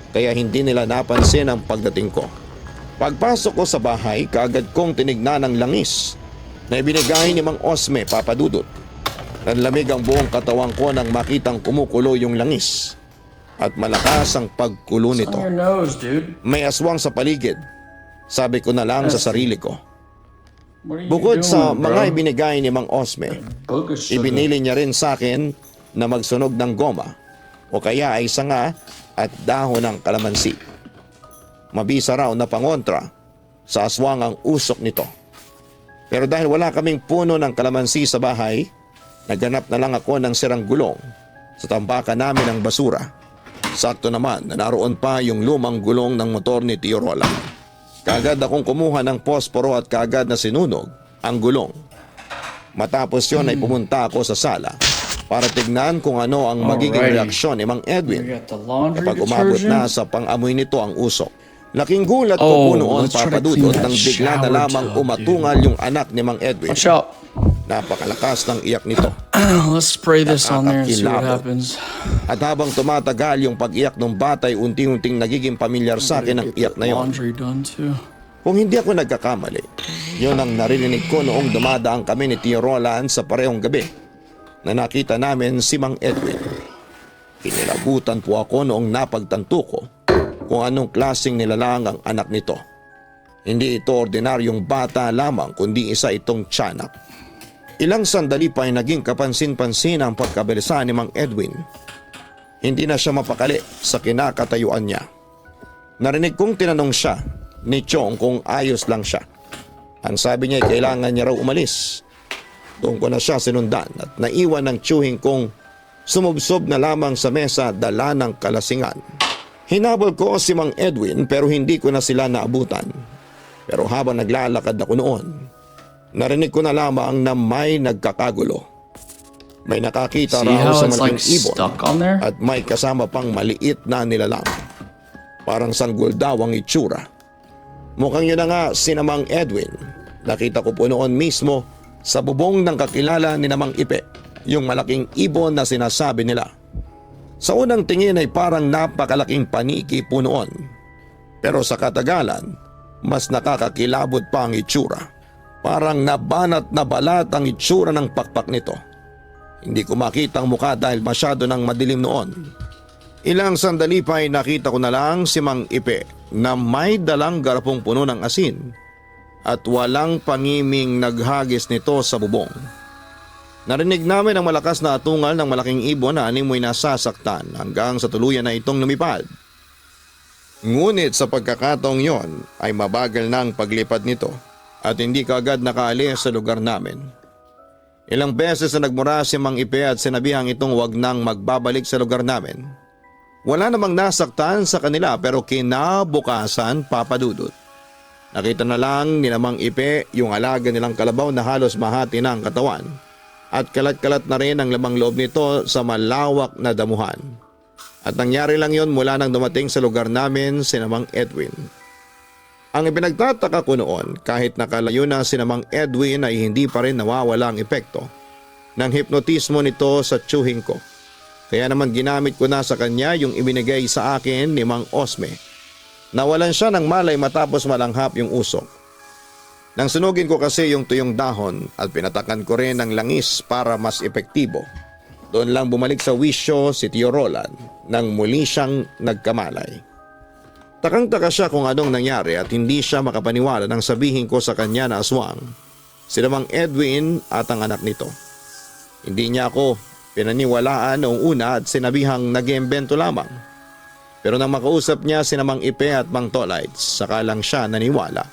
kaya hindi nila napansin ang pagdating ko. Pagpasok ko sa bahay, kaagad kong tinignan ang langis na ibinigay ni Mang Osme, Papa Dudut. Nanlamig ang buong katawan ko nang makitang kumukulo yung langis at malakas ang pagkulo It's nito. on your nose, dude. May aswang sa paligid, sabi ko na lang sa sarili ko. What are you Bukod doing, sa bro? mga ibinigay ni Mang Osme, Book of sugar. ibinili niya rin sa akin na magsunog ng goma o kaya ay sanga at dahon ng kalamansi. Mabisa raw na pangontra sa aswang ang usok nito. Pero dahil wala kaming puno ng kalamansi sa bahay, naghanap na lang ako ng sirang gulong sa tambakan namin ng basura. Sakto naman na naroon pa yung lumang gulong ng motor ni Tio Roland. Kaagad akong kumuha ng posporo at kaagad na sinunog ang gulong. Matapos yon ay pumunta ako sa sala para tignan kung ano ang magiging Alrighty. reaksyon ni Mang We Edwin got the laundry kapag umabot na detergent. sa pang-amoy nito ang usok. Laking gulat ko Oh, po noon, let's try to Papadudot, clean that nang bigla na shower lamang tub, umatungal yung anak ni Mang Edwin. Watch out. Napakalakas ng iyak nito. Let's spray this on there and see what Nakakakilabot. happens. At habang tumatagal yung pag-iyak ng bata ay unti-unting nagiging pamilyar sa akin ang iyak na yon. Laundry done too. Kung hindi ako nagkakamali, yun ang narinig ko noong dumadaan kami ni Tio Roland sa parehong gabi na nakita namin si Mang Edwin. Kinilabutan po ako noong napagtanto ko kung anong klaseng nilalang ang anak nito. Hindi ito ordinaryong bata lamang kundi isa itong tiyanak. Ilang sandali pa ay naging kapansin-pansin ang pagkabilisa ni Mang Edwin. Hindi na siya mapakali sa kinakatayuan niya. Narinig kong tinanong siya ni Chong kung ayos lang siya. Ang sabi niya ay kailangan niya raw umalis. Doon ko na siya sinundan at naiwan ng tiyuhin kong sumubsob na lamang sa mesa dala ng kalasingan. Hinabol ko si Mang Edwin pero hindi ko na sila naabutan. Pero habang naglalakad ako noon, narinig ko na lamang na may nagkakagulo. May nakakita See raw how sa it's like malaking ibon stuck on there? at may kasama pang maliit na nilalang. Parang sanggol daw ang itsura. Mukhang yun na nga si Mang Edwin. Nakita ko po noon mismo sa bubong ng kakilala ni Mang Ipe, yung malaking ibon na sinasabi nila. Sa unang tingin ay parang napakalaking paniki po noon. Pero sa katagalan, mas nakakakilabot pa ang itsura. Parang nabanat na balat ang itsura ng pakpak nito. Hindi ko makita ang mukha dahil masyado nang madilim noon. Ilang sandali pa ay nakita ko na lang si Mang Ipe na may dalang garapong puno ng asin at walang pangiming naghagis nito sa bubong. Narinig namin ang malakas na atungal ng malaking ibon na animoy nasasaktan hanggang sa tuluyan na itong lumipad. Ngunit sa pagkakataong yon ay mabagal na ang paglipad nito at hindi kaagad nakaalis sa lugar namin. Ilang beses na nagmura si Mang Ipe at sinabihang itong wag nang magbabalik sa lugar namin. Wala namang nasaktan sa kanila pero kinabukasan, Papadudot. Nakita na lang ni Mang Ipe yung alaga nilang kalabaw na halos mahati na ang katawan at kalat-kalat na rin ang lamang loob nito sa malawak na damuhan. At nangyari lang yon mula nang dumating sa lugar namin si Mang Edwin. Ang ipinagtataka ko noon, kahit nakalayo na si Mang Edwin ay hindi pa rin nawawala ang epekto ng hipnotismo nito sa tiyuhin ko. Kaya naman ginamit ko na sa kanya yung ibinigay sa akin ni Mang Osme. Nawalan siya ng malay matapos malanghap yung usok. Nang sunugin ko kasi yung tuyong dahon at pinatakan ko rin ng langis para mas epektibo. Doon lang bumalik sa wisyo si Tio Roland nang muli siyang nagkamalay. Takang-taka siya kung anong nangyari at hindi siya makapaniwala nang sabihin ko sa kanya na aswang si Mang Edwin at ang anak nito. Hindi niya ako pinaniwalaan noong una at sinabihang nag-iimbento lamang. Pero nang makausap niya si Mang Ipe at Mang Tolites, saka lang siya naniwala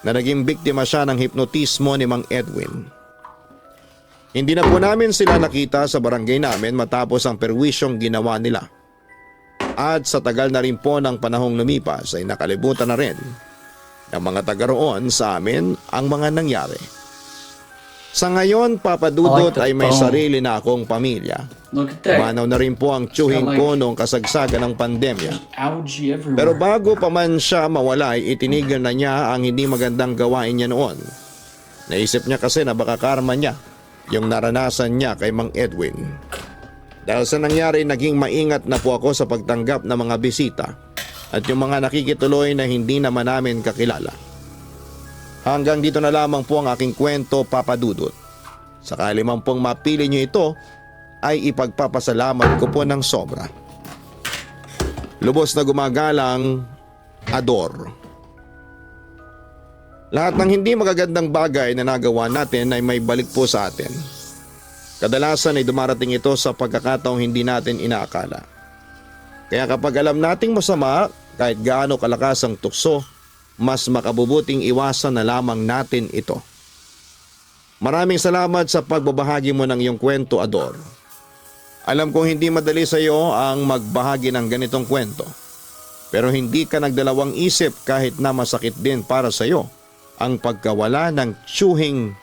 na naging biktima siya ng hipnotismo ni Mang Edwin. Hindi na po namin sila nakita sa barangay namin matapos ang perwisyong ginawa nila. At sa tagal na rin po ng panahong lumipas ay nakalimutan na rin ng mga taga roon sa amin ang mga nangyari. Sa ngayon, Papa Dudut, ay may sarili na akong pamilya. Look at that. Umanaw na rin po ang tiyuhin ko noong kasagsagan ng pandemya. Algae everywhere. Pero bago pa man siya mawala, ay itinigil na niya ang hindi magandang gawain niya noon. Naisip niya kasi na baka karma niya yung naranasan niya kay Mang Edwin. Dahil sa nangyari, naging maingat na po ako sa pagtanggap ng mga bisita at yung mga nakikituloy na hindi naman namin kakilala. Hanggang dito na lamang po ang aking kwento, Papa Dudut. Sakali man pong mapili niyo ito, ay ipagpapasalamat ko po ng sobra. Lubos na gumagalang, Ador. Lahat ng hindi magagandang bagay na nagawa natin ay may balik po sa atin. Kadalasan ay dumarating ito sa pagkakataong hindi natin inaakala. Kaya kapag alam nating masama, kahit gaano kalakas ang tukso, mas makabubuting iwasan na lamang natin ito. Maraming salamat sa pagbabahagi mo ng iyong kwento, Ador. Alam kong hindi madali sa iyo ang magbahagi ng ganitong kwento. Pero hindi ka nagdalawang isip kahit na masakit din para sa iyo ang pagkawala ng tiyuhing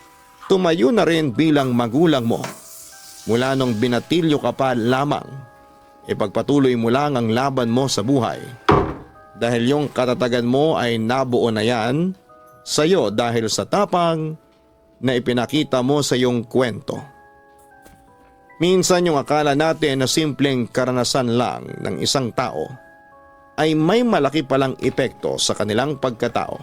tumayo na rin bilang magulang mo. Mula nung binatilyo ka pa lamang, ipagpatuloy mo lang ang laban mo sa buhay. Dahil yung katatagan mo ay nabuo na yan sa iyo dahil sa tapang na ipinakita mo sa iyong kwento. Minsan yung akala natin na simpleng karanasan lang ng isang tao ay may malaki palang epekto sa kanilang pagkatao.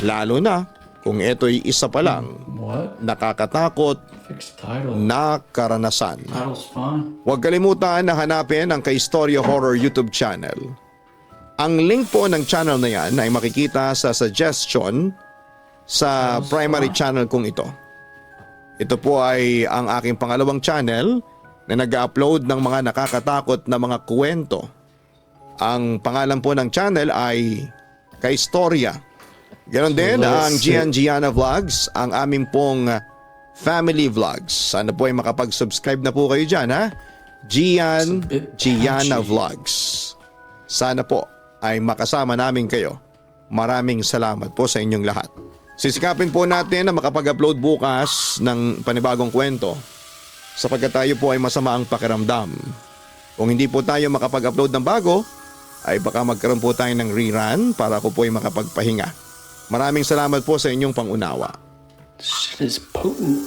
Lalo na kung ito'y isa pa lang What? nakakatakot Fixed title. na karanasan. Title's fine. Huwag kalimutan na hanapin ang Kaistorya Horror YouTube channel. Ang link po ng channel na yan ay makikita sa suggestion sa primary channel kong ito. Ito po ay ang aking pangalawang channel na nag-upload ng mga nakakatakot na mga kwento. Ang pangalan po ng channel ay Kaistorya. Ganon din ang Gian Gianna Vlogs, ang aming pong family vlogs. Sana po ay makapag-subscribe na po kayo dyan, ha? Gian Gianna Vlogs. Sana po ay makasama namin kayo. Maraming salamat po sa inyong lahat. Sisikapin po natin na makapag-upload bukas ng panibagong kwento sapagkat tayo po ay masama ang pakiramdam. Kung hindi po tayo makapag-upload ng bago, ay baka magkaroon po tayo ng rerun para ako po ay makapagpahinga. Maraming salamat po sa inyong pangunawa. Shit is potent.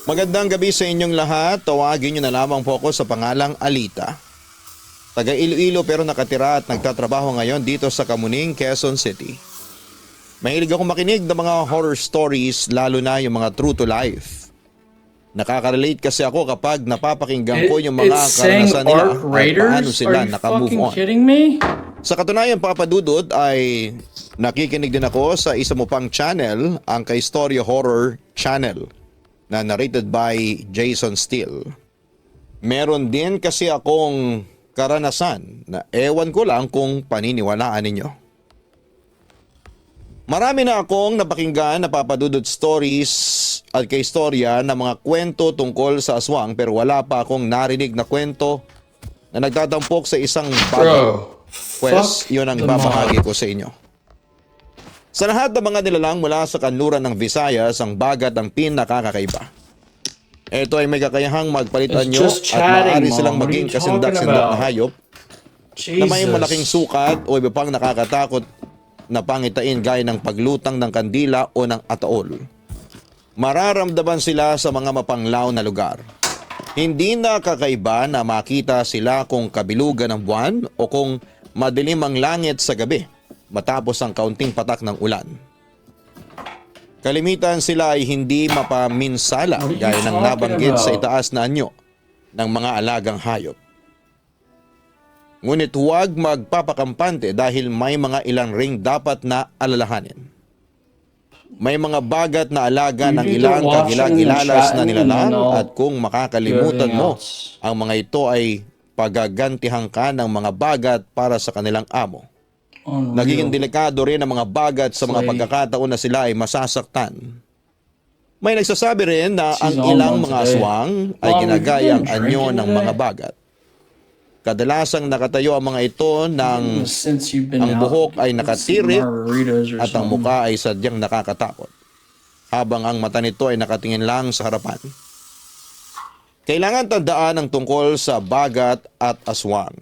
Magandang gabi sa inyong lahat. Tawagin niyo na lamang po ako sa pangalang Alita. Taga Iloilo pero nakatira at nagtatrabaho ngayon dito sa Kamuning, Quezon City. Mahilig ako makinig ng mga horror stories, lalo na yung mga true to life. Nakaka-relate kasi ako kapag napapakinggan ko yung mga It's saying karanasan nila Arc at paano Raiders? sila Are you nakamove fucking on. kidding me? Sa katunayan, Papa Dudut, ay nakikinig din ako sa isa mo pang channel, ang Kaistorya Horror Channel, na narrated by Jason Steele. Meron din kasi akong karanasan na ewan ko lang kung paniniwalaan ninyo. Marami na akong napakinggan na Papa Dudut stories at kaistorya ng mga kwento tungkol sa aswang pero wala pa akong narinig na kwento na nagtatampok sa isang bagay. Bro. Pues, Fuck yun ang the babahagi ko sa inyo. Sa lahat ng mga nilalang mula sa kanluran ng Visayas, ang bagat ang pinakakakaiba. Ito ay may kakayahang magpalitan It's nyo just at chatting, maaari silang Mom. What are maging you talking kasindak-sindak na about? hayop na may malaking sukat o iba pang nakakatakot na pangitain gaya ng paglutang ng kandila o ng ataol. Mararamdaman sila sa mga mapanglaw na lugar. Hindi na kakaiba na makita sila kung kabilugan ng buwan o kung madilim ang langit sa gabi matapos ang kaunting patak ng ulan. Kalimitan sila ay hindi mapaminsala gaya ng nabanggit sa itaas na anyo ng mga alagang hayop. Ngunit huwag magpapakampante dahil may mga ilang ring dapat na alalahanin. May mga bagat na alaga ng ilang kagilag-ilalas na nilalang at kung makakalimutan mo, ang mga ito ay pagagantihan ka ng mga bagat para sa kanilang amo. Nagiging delikado rin ang mga bagat sa mga pagkakataon na sila ay masasaktan. May nagsasabi rin na ang ilang mga aswang ay ginagayang anyo ng mga bagat. Kadalasang nakatayo ang mga ito ng Since you've been ang out, buhok ay some nakatirit margaritas or at ang something. muka ay sadyang nakakatakot, habang ang mata nito ay nakatingin lang sa harapan. Kailangan tandaan ang tungkol sa bagat at aswang.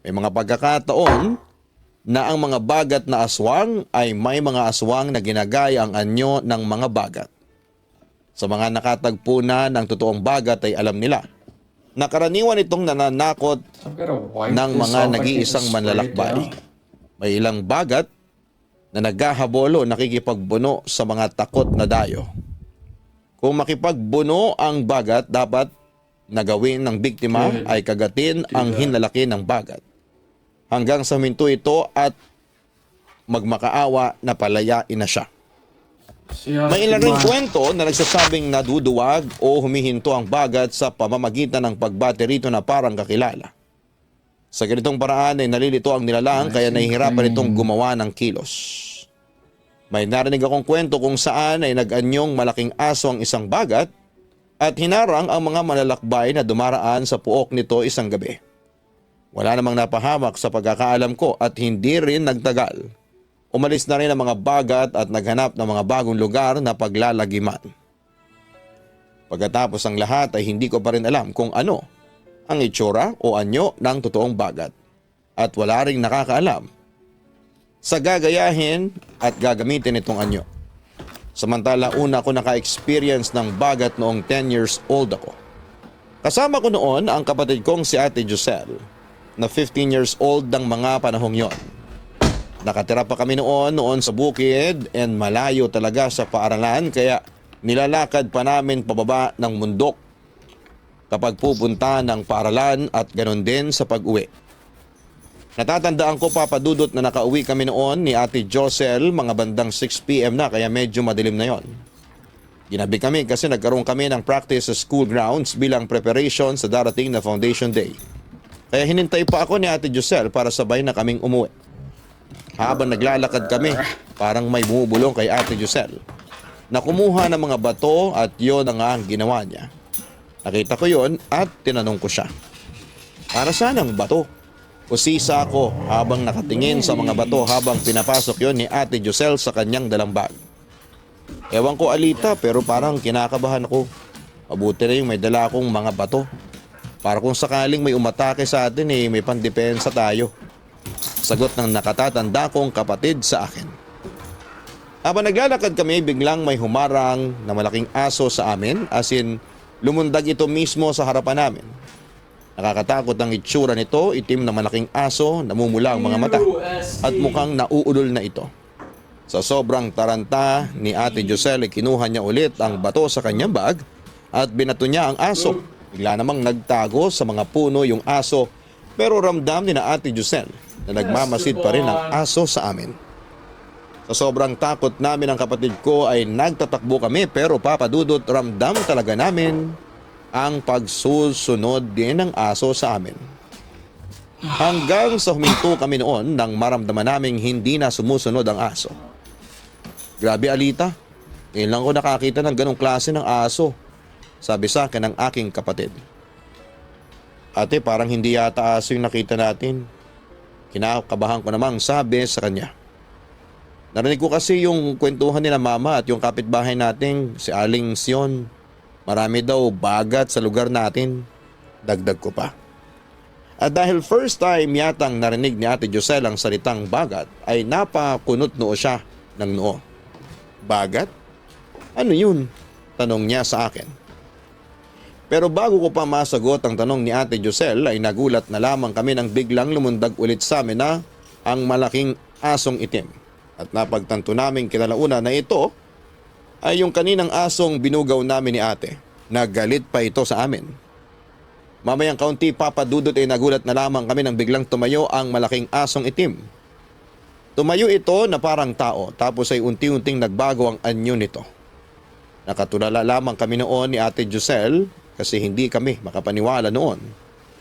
May mga pagkakataon na ang mga bagat na aswang ay may mga aswang na ginagaya ang anyo ng mga bagat. Sa mga nakatagpo na ng totoong bagat ay alam nila na karaniwan itong nananakot I've got to wipe ng this mga off. I can't nag-iisang just spray it manlalakbay. down. May ilang bagat na naghahabol o nakikipagbuno sa mga takot na dayo. Kung makipagbuno ang bagat, dapat nagawin ng biktima ay kagatin ang hinlalaki ng bagat hanggang sa huminto ito at magmakaawa na palayain na siya. See how May ilang I ring keep my- kwento na nagsasabing naduduwag o humihinto ang bagat sa pamamagitan ng pagbate rito na parang kakilala. Sa ganitong paraan ay nalilito ang nilalang kaya nahihirapan itong gumawa ng kilos. May narinig akong kwento kung saan ay nag-anyong malaking aso ang isang bagat at hinarang ang mga manlalakbay na dumaraan sa puok nito isang gabi. Wala namang napahamak sa pagkakaalam ko at hindi rin nagtagal. Umalis na rin ang mga bagat at naghanap ng mga bagong lugar na paglalagiman. Pagkatapos ang lahat ay hindi ko pa rin alam kung ano ang itsura o anyo ng totoong bagat. At wala ring nakakaalam sa gagayahin at gagamitin itong anyo. Samantala una ako naka-experience ng bagat noong 10 years old ako. Kasama ko noon ang kapatid kong si Ate Giselle na 15 years old ng mga panahong yon. Nakatira pa kami noon sa bukid and malayo talaga sa paaralan kaya nilalakad pa namin pababa ng mundok kapag pupunta ng paaralan at ganon din sa pag-uwi. Natatandaan ko papadudot na nakauwi kami noon ni Ate Josel mga bandang 6 p.m. na kaya medyo madilim na yon. Ginabi kami kasi nagkaroon kami ng practice sa school grounds bilang preparation sa darating na Foundation Day. Kaya hinintay pa ako ni Ate Josel para sabay na kaming umuwi. Habang naglalakad kami, parang may bumubulong kay Ate Giselle na kumuha ng mga bato at yun ang ginawa niya. Nakita ko yon at tinanong ko siya, para saan ang bato? Usisa ako habang nakatingin sa mga bato habang pinapasok yon ni Ate Giselle sa kanyang dalang bag. Ewan ko Alita pero parang kinakabahan ako. Mabuti na yung may dala akong mga bato. Para kung sakaling may umatake sa atin may pandepensa tayo. Sagot ng nakatatanda kong kapatid sa akin. Habang naglalakad kami, biglang may humarang na malaking aso sa amin, as in lumundag ito mismo sa harapan namin. Nakakatakot ang itsura nito, itim na malaking aso, namumula ang mga mata at mukhang nauulol na ito. Sa sobrang taranta ni Ate Giselle, kinuha niya ulit ang bato sa kanyang bag at binato niya ang aso. Bigla namang nagtago sa mga puno yung aso, pero ramdam ni na Ate Giselle na nagmamasid pa rin ang aso sa amin. Sa sobrang takot namin ng kapatid ko ay nagtatakbo kami pero papadudot ramdam talaga namin ang pagsusunod din ng aso sa amin. Hanggang sa huminto kami noon nang maramdaman naming hindi na sumusunod ang aso. Grabe Alita, ngayon lang ko nakakita ng ganong klase ng aso, sabi sa akin ng aking kapatid. Ate, parang hindi yata aso yung nakita natin. Kinakabahan ko namang sabi sa kanya. Narinig ko kasi yung kwentuhan nila mama at yung kapitbahay nating si Aling Sion. Marami daw bagat sa lugar natin. Dagdag ko pa. At dahil first time yatang narinig ni Ate Giselle ang salitang bagat, ay napakunot noo siya ng noo. Bagat? Ano yun? Tanong niya sa akin. Pero bago ko pa masagot ang tanong ni Ate Giselle ay nagulat na lamang kami nang biglang lumundag ulit sa amin na ang malaking asong itim. At napagtanto namin kinalauna na ito ay yung kaninang asong binugaw namin ni ate. Nagalit pa ito sa amin. Mamayang kaunti papadudot ay nagulat na lamang kami nang biglang tumayo ang malaking asong itim. Tumayo ito na parang tao tapos ay unti-unting nagbago ang anyo nito. Nakatulala lamang kami noon ni Ate Giselle kasi hindi kami makapaniwala noon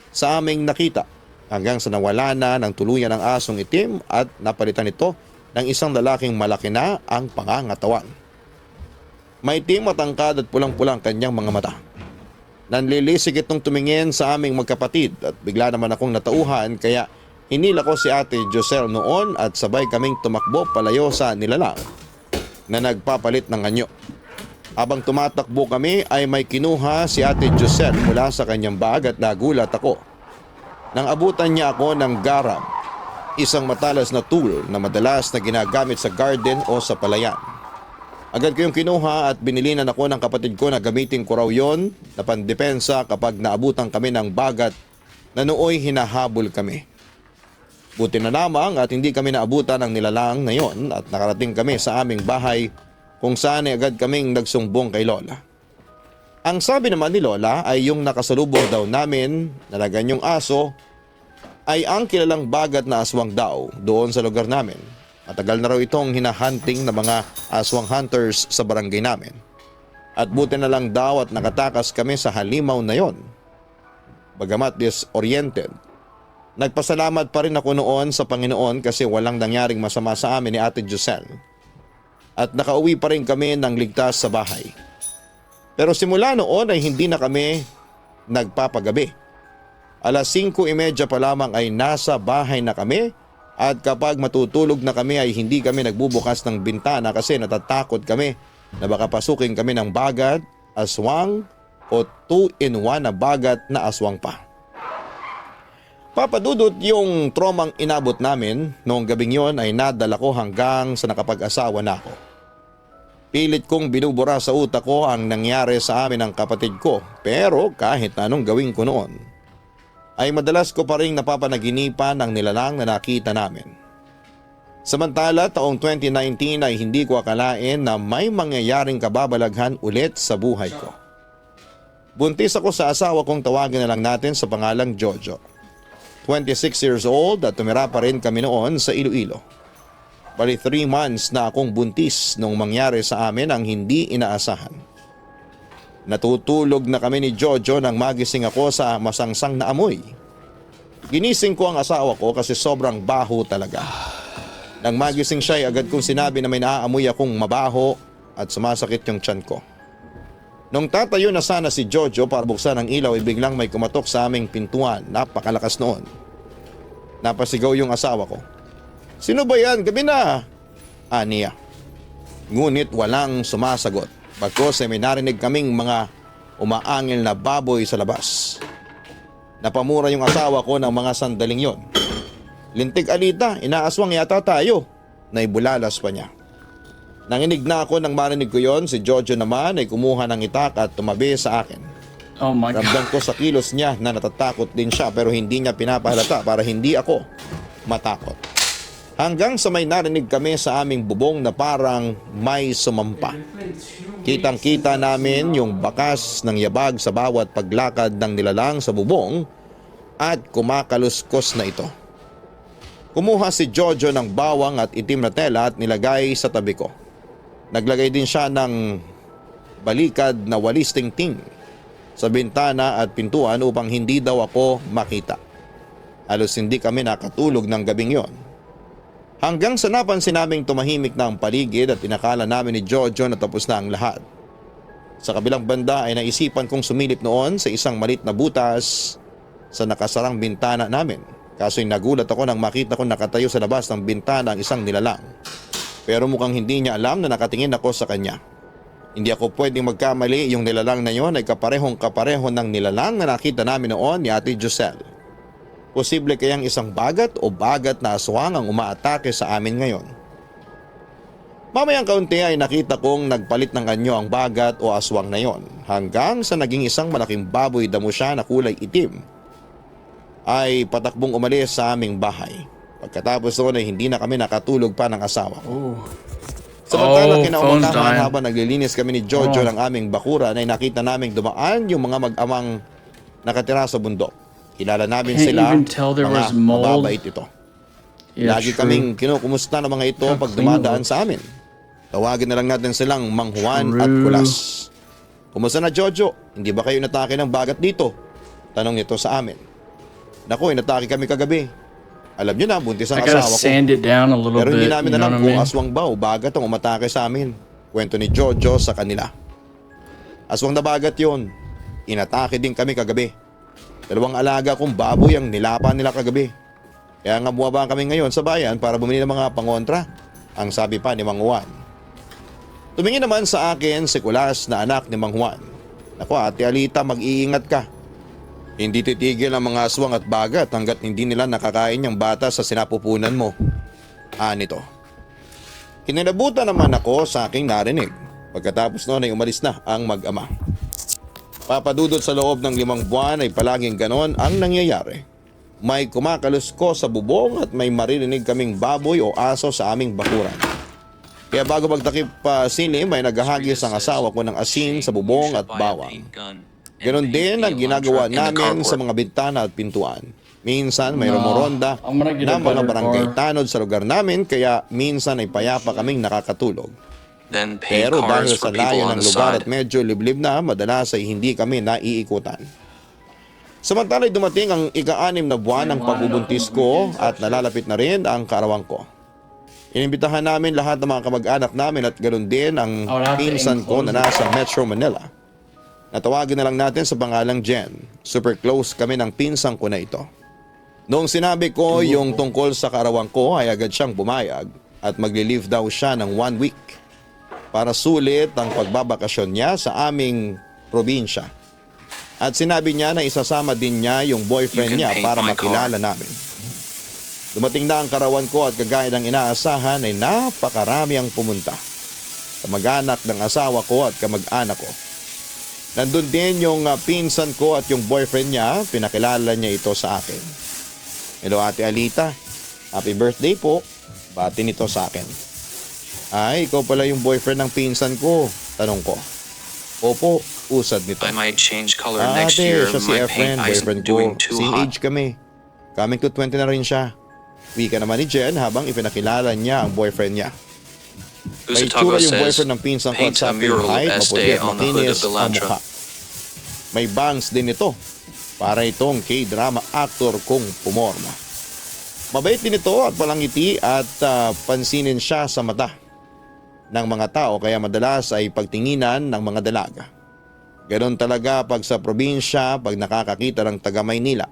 sa aming nakita hanggang sa nawala na ng tuluyan ng asong itim at napalitan ito ng isang lalaking malaki na ang pangangatawan. May itim, matangkad at pulang-pulang kanyang mga mata. Nanlilisik itong tumingin sa aming magkapatid at bigla naman akong natauhan kaya hinila ko si Ate Josel noon at sabay kaming tumakbo palayo sa nilalang na nagpapalit ng anyo. Habang tumatakbo kami ay may kinuha si Ate Josel mula sa kanyang bag at nagulat ako. Nang abutan niya ako ng garam, isang matalas na tool na madalas na ginagamit sa garden o sa palayan. Agad ko yung kinuha at binilinan ako ng kapatid ko na gamitin ko raw yon na pandepensa kapag naabutan kami ng bagat na nooy hinahabol kami. Buti na lamang at hindi kami naabutan ng nilalang na yon at nakarating kami sa aming bahay kung saan ay agad kaming nagsumbong kay Lola. Ang sabi naman ni Lola ay yung nakasalubong daw namin na ganyong aso ay ang kilalang bagat na aswang daw doon sa lugar namin. Matagal na raw itong hinahunting ng mga aswang hunters sa barangay namin. At buti na lang daw at nakatakas kami sa halimaw na yon. Bagamat disoriented, nagpasalamat pa rin ako noon sa Panginoon kasi walang nangyaring masama sa amin ni Ate Josel. At nakauwi pa rin kami ng ligtas sa bahay. Pero simula noon ay hindi na kami nagpapagabi. Alas 5:30 pa lamang ay nasa bahay na kami. At kapag matutulog na kami ay hindi kami nagbubukas ng bintana kasi natatakot kami na baka pasukin kami ng bagat, aswang o 2-in-1 na bagat na aswang pa. Papadudot yung traumang inabot namin noong gabing yon ay nadala ko hanggang sa nakapag-asawa na ako. Pilit kong binubura sa utak ko ang nangyari sa amin ng kapatid ko pero kahit na anong gawin ko noon, ay madalas ko pa rin napapanaginipan ang nilalang na nakita namin. Samantala, taong 2019 ay hindi ko akalain na may mangyayaring kababalaghan ulit sa buhay ko. Buntis ako sa asawa kong tawagin na lang natin sa pangalang Jojo. 26 years old at tumira pa rin kami noon sa Iloilo. Bali 3 months na akong buntis nung mangyari sa amin ang hindi inaasahan. Natutulog na kami ni Jojo nang magising ako sa masangsang na amoy. Ginising ko ang asawa ko kasi sobrang baho talaga. Nang magising siya ay agad kong sinabi na may naaamoy akong mabaho at sumasakit yung tiyan ko. Nung tatayo na sana si Jojo para buksan ang ilaw ay biglang may kumatok sa aming pintuan. Napakalakas noon. Napasigaw yung asawa ko. "Sino ba yan? Gabi na!" Aniya. Ngunit walang sumasagot. Bagkos ay may narinig kaming mga umaangil na baboy sa labas. Napamura yung asawa ko ng mga sandaling yon. "Lintik Alita, inaaswang yata tayo." Naibulalas pa niya. Nanginig na ako nang marinig ko yon, si Jojo naman ay kumuha ng itak at tumabi sa akin. Oh my God. Ramdam ko sa kilos niya na natatakot din siya pero hindi niya pinapahalata para hindi ako matakot. Hanggang sa may narinig kami sa aming bubong na parang may sumampa. Kitang-kita namin yung bakas ng yabag sa bawat paglakad ng nilalang sa bubong at kumakaluskos na ito. Kumuha si Jojo ng bawang at itim na tela at nilagay sa tabi ko. Naglagay din siya ng balikad na walis tingting sa bintana at pintuan upang hindi daw ako makita. Halos hindi kami nakatulog ng gabing yon. Hanggang sa napansin naming tumahimik na ang paligid at inakala namin ni Jojo na tapos na ang lahat. Sa kabilang banda ay naisipan kong sumilip noon sa isang malit na butas sa nakasarang bintana namin. Kaso'y nagulat ako nang makita ko nakatayo sa labas ng bintana ang isang nilalang. Pero mukhang hindi niya alam na nakatingin ako sa kanya. Hindi ako pwedeng magkamali, yung nilalang na yon ay kaparehong-kapareho ng nilalang na nakita namin noon ni Ate Josel. Posible kayang isang bagat o bagat na aswang ang umaatake sa amin ngayon. Mamayang kaunti ay nakita kong nagpalit ng anyo ang bagat o aswang na yon hanggang sa naging isang malaking baboy damo siya na kulay itim ay patakbong umalis sa aming bahay. Pagkatapos noon ay hindi na kami nakatulog pa ng asawa ko. Samantala kinaumagahan habang naglilinis kami ni Jojo ng aming bakuran ay nakita naming dumaan yung mga mag-amang nakatira sa bundok. Kilala namin Can't sila, even tell there mga was mold. mababait ito. Yeah, Lagi true. kaming kinukumusta ng mga ito How pag clean dumadaan it sa amin. Tawagin na lang natin silang Mang Juan at True. Kulas. "Kumusta na, Jojo? Hindi ba kayo natake ng bagat dito?" Tanong nito sa amin. "Naku, inatake kami kagabi. Alam niyo na, buntis ang I gotta asawa ko. sand it down a little Pero bit. hindi You namin know alam what I kung mean? aswang ba o bagat ang umatake sa amin." Kwento ni Jojo sa kanila. "Aswang na bagat yun. Inatake din kami kagabi. 2 alaga kong baboy ang nilapan nila kagabi. Kaya nga bumaba kami ngayon sa bayan para bumili ng mga pangontra, ang sabi pa ni Mang Juan. Tumingin naman sa akin si Kulas na anak ni Mang Juan. Naku Ate Alita, mag-iingat ka. Hindi titigil ang mga aswang at bagat hanggat hindi nila nakakain yung bata sa sinapupunan mo. Nito. Kinilabutan naman ako sa aking narinig. Pagkatapos noon ay umalis na ang mag-ama. Papadudot sa loob ng 5 buwan ay palaging ganon ang nangyayari. May kumakalusko sa bubong at may maririnig kaming baboy o aso sa aming bakuran. Kaya bago magtakip pa sili, may naghahagis ang asawa ko ng asin sa bubong at bawang. Ganon din ang ginagawa namin sa mga bintana at pintuan. Minsan may rumoronda na mga barangay tanod sa lugar namin kaya minsan ay payapa kaming nakakatulog. Pero dahil sa layo ng lugar at medyo liblib na, madalas ay hindi kami naiikutan. Samantala ay dumating ang ika-6 na buwan ng pagbubuntis ko at nalalapit na rin ang kaarawan ko. Inimbitahan namin lahat ng mga kamag-anak namin at ganoon din ang pinsan ko na nasa Metro Manila. Natawagin na lang natin sa pangalang Jen. Super close kami ng pinsan ko na ito. Noong sinabi ko yung tungkol sa kaarawan ko ay agad siyang bumayag at magli-leave daw siya ng 1 week para sulit ang pagbabakasyon niya sa aming probinsya. At sinabi niya na isasama din niya yung boyfriend niya para makilala namin. Dumating na ang karawan ko at kagaya ng inaasahan ay napakarami ang pumunta. Kamag-anak ng asawa ko at kamag-anak ko. Nandun din yung pinsan ko at yung boyfriend niya, pinakilala niya ito sa akin. Hello Ate Alita, happy birthday po. Bati nito sa akin. Ay, ikaw pala yung boyfriend ng pinsan ko, tanong ko. Opo, usad nito. I might change color Ate, next year. siya si My Efren, paint is boyfriend ko. doing too Same hot. age kami. Coming to 20 na rin siya. Wika naman ni Jen habang ipinakilala niya ang boyfriend niya. May Usatago itsura yung says, boyfriend ng pinsan ko at paint sa a mural height, este maputi at on the hood of makinis the ang Elantra. mukha. May bangs din ito. Para itong K-drama actor kong pumorma. Mabait din ito at palangiti at pansinin siya sa mata ng mga tao kaya madalas ay pagtinginan ng mga dalaga. Ganon talaga pag sa probinsya pag nakakakita ng taga Maynila.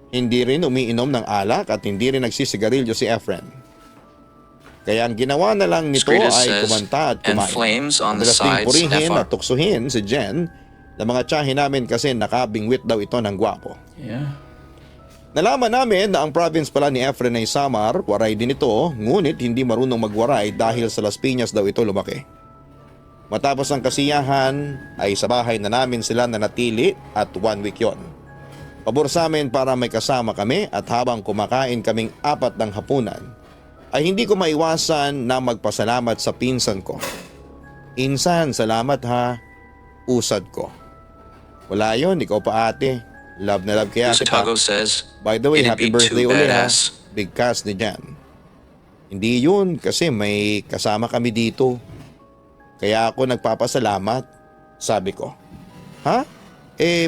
Hindi rin umiinom ng alak at hindi rin nagsisigarilyo si Efren. Kaya ang ginawa na lang nito Scretus ay says, kumanta at "And kumain. flames on the Madalas ding sides, purihin FR." at tuksuhin si Jen na mga tiyahin namin kasi nakabingwit daw ito ng gwapo. Yeah. Nalaman namin na ang province pala ni Efren ay Samar, waray din ito, ngunit hindi marunong magwaray dahil sa Las Piñas daw ito lumaki. Matapos ang kasiyahan ay sa bahay na namin sila nanatili at 1 week yon. Pabor sa amin para may kasama kami at habang kumakain kaming 4 ng hapunan, ay hindi ko maiwasan na magpasalamat sa pinsan ko. Insan, salamat ha, usad ko. Wala yon, ikaw pa ate. Love na love kaya kita. Usatago says, By the way, "It'd happy be birthday too ulit ha. badass." Big cast ni Jan. Hindi yun kasi may kasama kami dito. Kaya ako nagpapasalamat, sabi ko. Ha?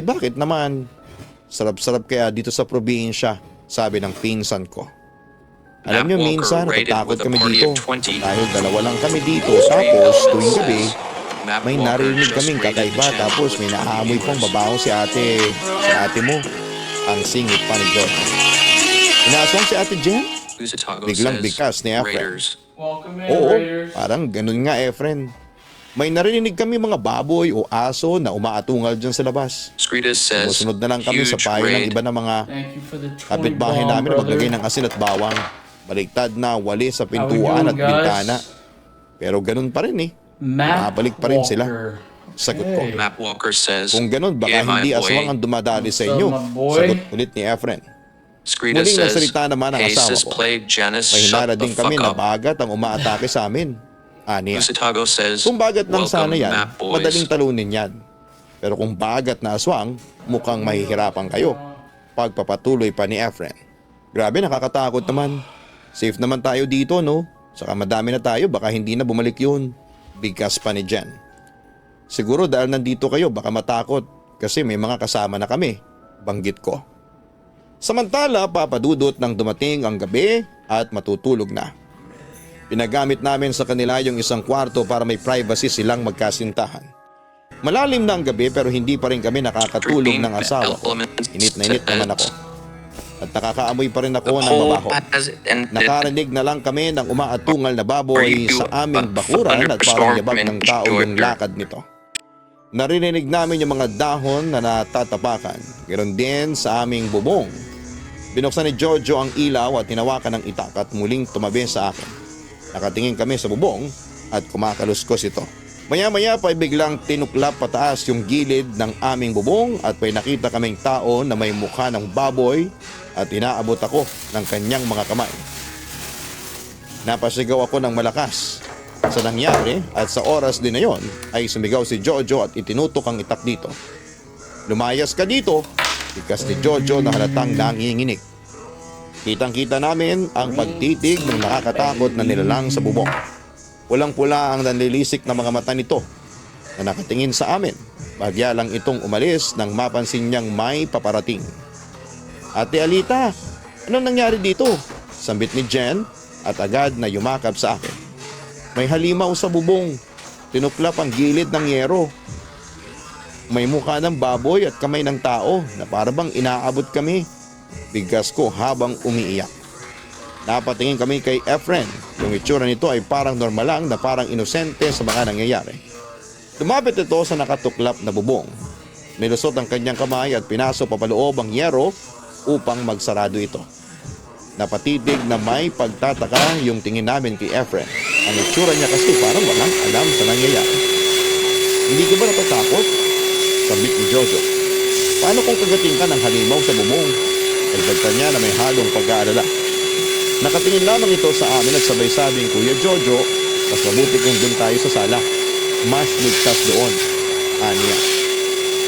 Bakit naman? Sarap-sarap kaya dito sa probinsya, sabi ng pinsan ko. Alam niyo Matt Walker minsan rated natatakot with a kami party dito of 20. dahil 2 lang kami dito Street tapos Element tuwing gabi says, "Matt may Walker narinig just kaming rated the kakaiba channel tapos with may 20 naamoy pang viewers." babaho si ate mo. Ang singit pa ni John. Inaswang si ate Jen? Usatago Biglang says, bigkas ni Efren. "Raiders." Welcome in, Oo, Raiders. parang ganun nga Efren. May narinig kami mga baboy o aso na umaatungal dyan sa labas. Scretus says, Sumunod na lang kami sa "Huge payo ng raid." iba na mga Thank you for the 20 kapitbahay bomb, namin na maglagay brother. ng asin at bawang. Baliktad na wali sa How we pintuan at doing, guys? bintana. Pero ganun pa rin Matt Nakabalik pa rin sila. Walker. Sagot ko. Hey. Matt Walker says, Kung ganun, baka "Yeah, my hindi boy." aswang ang dumadali sa What's up, inyo. my boy? Sagot ulit ni Efren. Scretus Muling says, nagsalita naman ang asawa "Jesus ko. played Janice, May shut hinala the din kami fuck na up." bagat ang umaatake sa amin. Aniya. Usatago says, Kung bagat lang "Welcome, sana yan, Matt boys." madaling talunin yan. Pero kung bagat na aswang, mukhang mahihirapan kayo. Pagpapatuloy pa ni Efren. Grabe, nakakatakot naman. Safe naman tayo dito, no? Saka madami na tayo, baka hindi na bumalik yun. Bigkas pa ni Jen. Siguro dahil nandito kayo, baka matakot kasi may mga kasama na kami. Banggit ko. Samantala, papadudot nang dumating ang gabi at matutulog na. Pinagamit namin sa kanila yung isang kwarto para may privacy silang magkasintahan. Malalim na ang gabi pero hindi pa rin kami nakakatulog ng asawa ko. Init na init naman ako. At nakakaamoy pa rin ako ng mabaho. Nakarinig na lang kami ng umaatungal na baboy sa aming bakuran at parang yabag ng tao yung lakad nito. Narinig namin yung mga dahon na natatapakan. Ganoon din sa aming bubong. Binuksan ni Jojo ang ilaw at tinawakan ng itak at muling tumabi sa akin. Nakatingin kami sa bubong at kumakaluskos ito. Maya-maya pa ay biglang tinuklap pataas yung gilid ng aming bubong at may nakita kaming tao na may mukha ng baboy at inaabot ako ng kanyang mga kamay. Napasigaw ako ng malakas sa nangyari at sa oras din na yon ay sumigaw si Jojo at itinutok ang itak dito. Lumayas ka dito, ikas ni Jojo na halatang nanginginig. Kitang-kita namin ang pagtitig ng nakakatakot na nilalang sa bubong. Pulang-pula ang nanlilisik na mga mata nito na nakatingin sa amin. Bagya lang itong umalis nang mapansin niyang may paparating. Ate Alita, anong nangyari dito? Sambit ni Jen at agad na yumakap sa akin. May halimaw sa bubong. Tinuklap ang gilid ng yero. May mukha ng baboy at kamay ng tao na parabang inaabot kami. Bigkas ko habang umiiyak. Napatingin kami kay Efren. Yung itsura nito ay parang normal lang na parang inosente sa mga nangyayari. Lumapit ito sa nakatuklap na bubong. Nilusot ang kanyang kamay at pinasok papaloob ang yero upang magsarado ito. Napatitig na may pagtataka yung tingin namin kay Efren. Ang itsura niya kasi parang walang alam sa nangyayari. Hindi ka ba natatakot? Sabit ni Jojo. Paano kung kagating ka ng halimaw sa bubong? Dagdag pa niya na may halong pag-aalala. Nakatingin lamang ito sa amin at sabay sabing, Kuya Jojo, mas mabuti kung doon tayo sa sala. Mas ligtas doon. Aniya.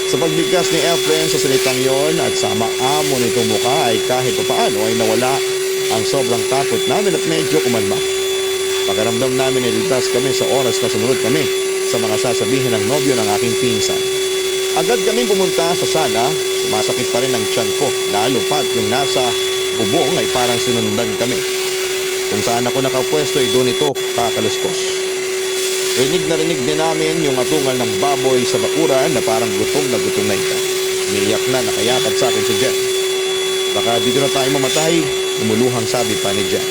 Sa pagbigkas ni Efren sa salitang yon at sa maamo nitong mukha ay kahit paano ay nawala ang sobrang takot namin at medyo kumalma. Pakiramdam namin ay ligtas kami sa oras na sumunod kami sa mga sasabihin ng nobyo ng aking pinsan. Agad kami pumunta sa sala, sumasakit pa rin ang tiyan ko, lalo pat yung nasa bubong ay parang sinundan kami. Kung saan ako nakapwesto ay doon ito kakaluskos. Rinig din namin yung atungal ng baboy sa bakuran na parang gutom na ito. Umiiyak na nakayakap sa akin si Jen. Baka dito na tayo mamatay, umuluhang sabi pa ni Jen.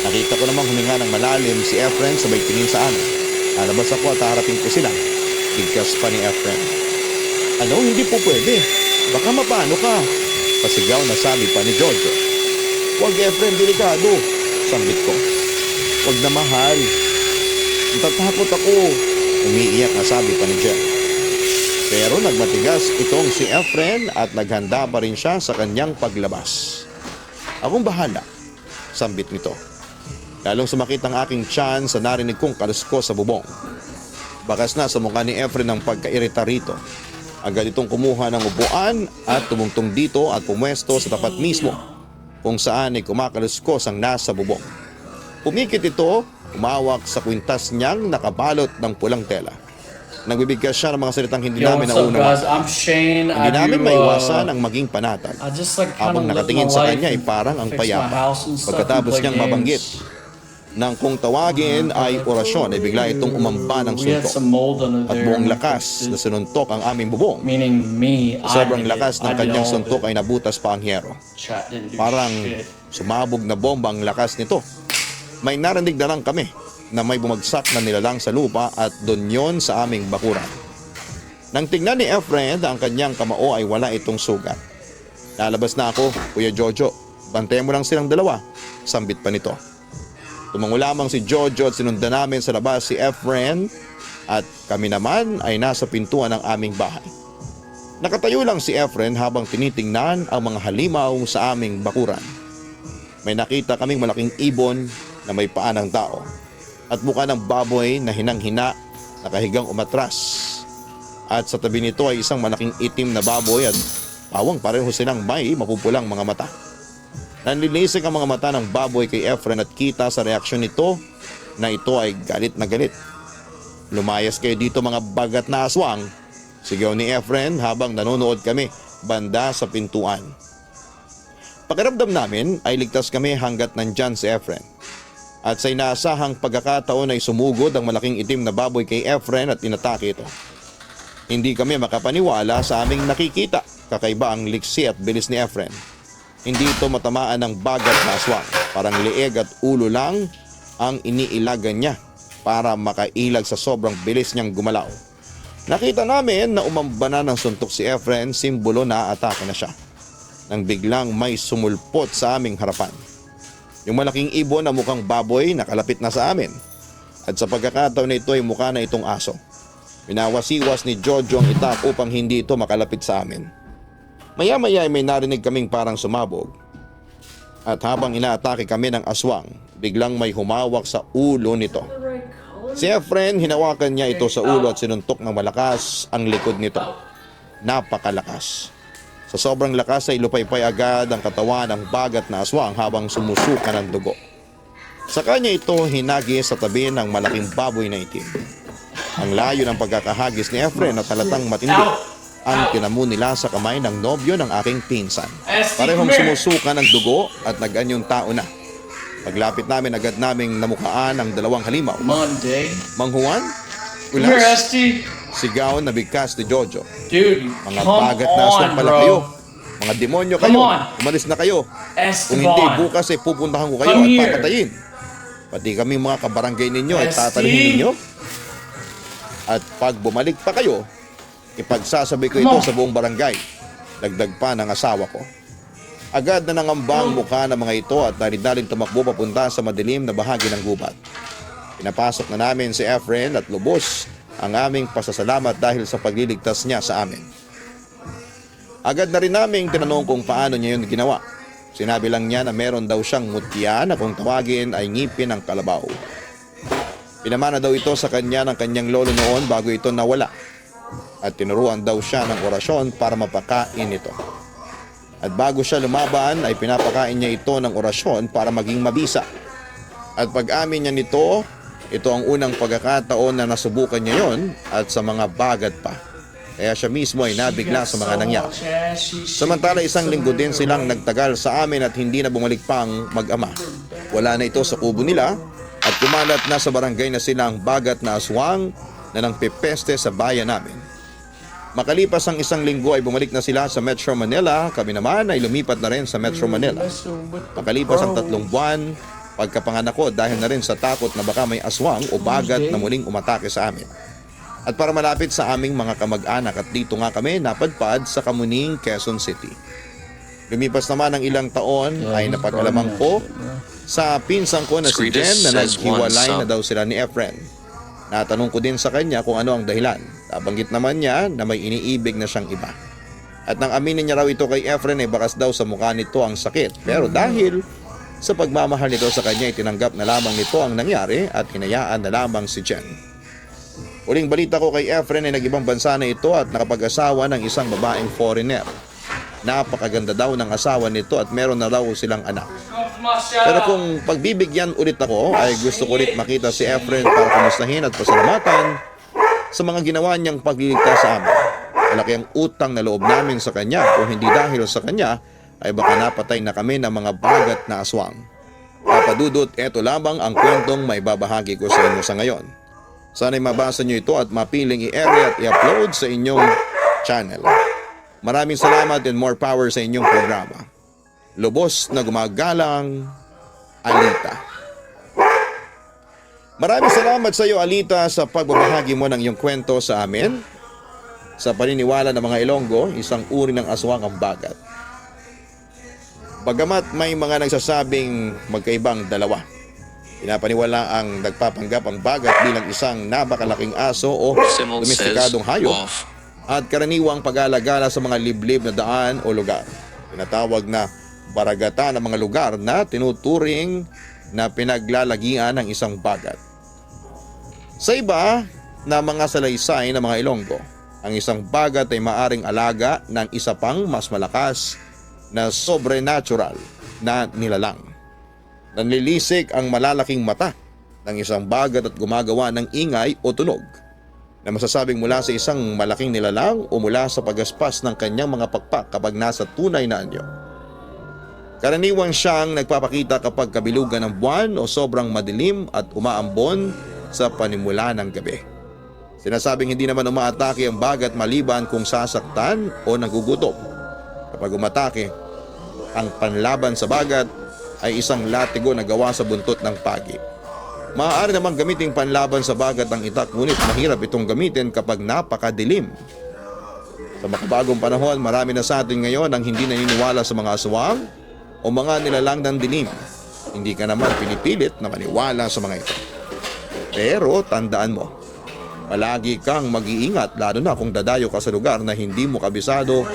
Nakita ko namang huminga ng malalim si Efren sabay tingin sa amin. Lalabas ako at harapin ko sila. Bigkas pa ni Efren. Ano? Hindi po pwede. Baka mapano ka? Pasigaw na sabi pa ni Jojo. Huwag Efren, delikado. Sambit ko. Huwag na mahal. Natatakot ako. Umiiyak na sabi pa ni Jen. Pero nagmatigas itong si Efren at naghanda pa rin siya sa kanyang paglabas. Akong bahala. Sambit nito. Lalong sumakit ang aking tiyan sa narinig kong kalusko sa bubong. Bakas na sa mukha ni Efren ang pagkairita rito. Agad itong kumuha ng upuan at tumungtong dito at pumwesto sa tapat mismo kung saan ay kumakaluskos ang nasa bubong. Pumikit ito, umawak sa kwintas niyang nakabalot ng pulang tela. Nagbibigkas siya ng mga salitang hindi Yo, namin what's up, naunawa. guys? I'm Shane. Hindi namin maiwasan ang maging panatag. I just like kind Habang of live nakatingin my sa life kanya ay and parang ang fix my payapa. house and stuff Pagkatapos and play niyang mabanggit games. nang kung tawagin ay orasyon ay bigla itong umamba ng We had suntok. some mold under At there. buong and we lakas fixed na it. sinuntok ang aming bubong. Meaning me. Sobrang I did lakas it. ng I did kanyang all of suntok it. ay nabutas pa ang hiyero. Chat didn't do Parang shit. sumabog na bomba ang lakas nito. May narinig na lang kami na may bumagsak na nilalang sa lupa at doon yon sa aming bakuran. Nang tingnan ni Efren ang kanyang kamao ay wala itong sugat. Lalabas na ako, Kuya Jojo. Bantayan mo lang silang dalawa. Sambit pa nito. Tumango lamang si Jojo at sinundan namin sa labas si Efren at kami naman ay nasa pintuan ng aming bahay. Nakatayo lang si Efren habang tinitingnan ang mga halimaw sa aming bakuran. May nakita kaming malaking ibon na may paa ng tao at mukha ng baboy na hinang-hina nakahigang umatras. At sa tabi nito ay isang malaking itim na baboy at pawang pareho silang may mapupulang mga mata. Nanlilisik ang mga mata ng baboy kay Efren at kita sa reaksyon nito na ito ay galit na galit. Lumayas kayo dito mga bagat na aswang, sigaw ni Efren habang nanonood kami banda sa pintuan. Pakiramdam namin ay ligtas kami hanggat nandyan si Efren. At sa inaasahang pagkakataon ay sumugod ang malaking itim na baboy kay Efren at inatake ito. Hindi kami makapaniwala sa aming nakikita. Kakaiba ang liksi at bilis ni Efren. Hindi ito matamaan ng bagat na aswang. Parang leeg at ulo lang ang iniilagan niya para makailag sa sobrang bilis niyang gumalaw. Nakita namin na umamba na ng suntok si Efren, simbolo na atake na siya. Nang biglang may sumulpot sa aming harapan. Yung malaking ibon na mukhang baboy nakalapit na sa amin. At sa pagkakataon na ito ay mukha na itong aso. Minawasiwas ni Jojo ang itak upang hindi ito makalapit sa amin. Maya-maya ay may narinig kaming parang sumabog. At habang inaatake kami ng aswang, biglang may humawak sa ulo nito. Si Efren, hinawakan niya ito sa ulo at sinuntok ng malakas ang likod nito. Napakalakas. Sa sobrang lakas ay lupaypay agad ang katawan ng bagat na aswang habang sumusuka ng dugo. Sa kanya ito hinagi sa tabi ng malaking baboy na itim. Ang layo ng pagkakahagis ni Efren at halatang matindi ang tinamo nila sa kamay ng nobyo ng aking pinsan. Parehong sumusuka ng dugo at nag-anyong tao na. Paglapit namin agad naming namukaan ang dalawang halimaw. Monday. Mang Juan, Come here, ulas, Esty. sigaw na bigkas ni Jojo. Dude, Mga come bagat na aswang on, pala bro. kayo. Mga demonyo Come kayo. on. Umalis na kayo. Kung hindi, Esteban. bukas ay pupuntahan ko kayo Come at here. papatayin. Pati kami mga kabarangay ninyo at Esti. tatalihin ninyo. At pag bumalik pa kayo, ipagsasabi ko ito sa buong barangay. Dagdag pa ng asawa ko. Agad na nangamba ang mukha ng mga ito at dali-daling tumakbo papunta sa madilim na bahagi ng gubat. Pinapasok na namin si Efren at lubos ang aming pasasalamat dahil sa pagliligtas niya sa amin. Agad na rin naming tinanong kung paano niya yun ginawa. Sinabi lang niya na meron daw siyang mutya na kung tawagin ay ngipin ng kalabaw. Pinamana daw ito sa kanya ng kanyang lolo noon bago ito nawala. At tinuruan daw siya ng orasyon para mapakain ito. At bago siya lumaban ay pinapakain niya ito ng orasyon para maging mabisa. At pag-amin niya nito, ito ang unang pagkakataon na nasubukan niya yon at sa mga bagat pa. Kaya siya mismo ay nabigla sa mga nangyari. Samantala isang linggo din silang nagtagal sa amin at hindi na bumalik pa ang mag-ama. Wala na ito sa kubo nila at kumalat na sa barangay na sila ang bagat na aswang na nang pepeste sa bayan namin. Makalipas ang isang linggo ay bumalik na sila sa Metro Manila. Kami naman ay lumipat na rin sa Metro Manila. Makalipas ang 3 buwan, pagkapanganak ko dahil na rin sa takot na baka may aswang o bagat na muling umatake sa amin. At para malapit sa aming mga kamag-anak at dito nga kami napadpad sa Kamuning, Quezon City. Lumipas naman ang ilang taon ay napag-alamang ko sa pinsang ko na si Jen na naghiwalay na daw sila ni Efren. Natanong ko din sa kanya kung ano ang dahilan. Nabanggit naman niya na may iniibig na siyang iba. At nang aminin niya raw ito kay Efren ay bakas daw sa mukha nito ang sakit. Pero dahil sa pagmamahal nito sa kanya ay tinanggap na lamang nito ang nangyari at hinayaan na lamang si Jen. Uling balita ko kay Efren ay nag-ibang bansa na ito at nakapag-asawa ng isang babaeng foreigner. Napakaganda daw ng asawa nito at meron na raw silang anak. Pero kung pagbibigyan ulit ako ay gusto ko ulit makita si Efren para kumustahin at pasalamatan sa mga ginawa niyang pagliligtas sa amin. Malaki ang utang na loob namin sa kanya. Kung hindi dahil sa kanya ay baka napatay na kami ng mga bagat na aswang. Papadudot, eto lamang ang kwentong may babahagi ko sa inyo sa ngayon. Sana'y mabasa niyo ito at mapiling i-area at i-upload sa inyong channel. Maraming salamat and more power sa inyong programa. Lubos na gumagalang, Alita. Maraming salamat sa iyo, Alita, sa pagbabahagi mo ng iyong kwento sa amin. Sa paniniwala ng mga Ilonggo, isang uri ng aswang ang bagat. Bagamat may mga nagsasabing magkaibang dalawa, pinapaniwala ang nagpapanggap ang bagat bilang isang napakalaking aso o Simul says domestikadong hayop wolf. at karaniwang pag-alagala sa mga liblib na daan o lugar. Tinatawag na baragata ng mga lugar na tinuturing na pinaglalagian ng isang bagat. Sa iba na mga salaysay ng mga Ilonggo, ang isang bagat ay maaring alaga ng isa pang mas malakas na sobrenatural na nilalang. Nanlilisik ang malalaking mata ng isang bagat at gumagawa ng ingay o tunog na masasabing mula sa isang malaking nilalang o mula sa pagaspas ng kanyang mga pakpak kapag nasa tunay na anyo. Karaniwang siyang nagpapakita kapag kabilugan ng buwan o sobrang madilim at umaambon sa panimula ng gabi. Sinasabing hindi naman umaatake ang bagat maliban kung sasaktan o nagugutom. Kapag umatake, ang panlaban sa bagat ay isang latigo na gawa sa buntot ng pagi. Maaari namang gamitin panlaban sa bagat ang itak, ngunit mahirap itong gamitin kapag napakadilim. Sa makabagong panahon, marami na sa atin ngayon ang hindi naniniwala sa mga aswang o mga nilalang ng dilim. Hindi ka naman pinipilit na maniwala sa mga ito. Pero tandaan mo, palagi kang mag-iingat lalo na kung dadayo ka sa lugar na hindi mo kabisado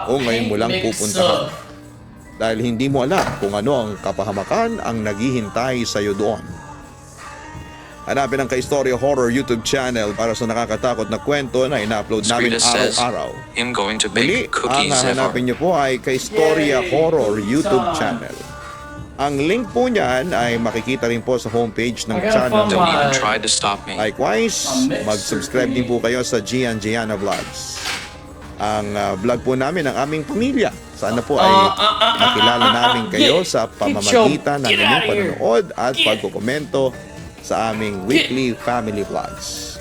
o ngayon mo lang pupuntahan. Dahil hindi mo alam kung ano ang kapahamakan ang naghihintay sa iyo doon. Hanapin ang Kaistorya Horror YouTube channel para sa nakakatakot na kwento na ina-upload namin Scrida says, araw-araw. him going to Muli, bake ang cookies hahanapin niyo po ay Kaistorya Horror YouTube channel. Ang link po niyan ay makikita rin po sa homepage ng channel. Don't even try to stop me. Likewise, mag-subscribe din po kayo sa Gian Gianna Vlogs. Ang vlog po namin ng aming pamilya. Sana po ay makilala namin kayo sa pamamagitan ng inyong panonood at pagkukomento sa aming weekly family vlogs.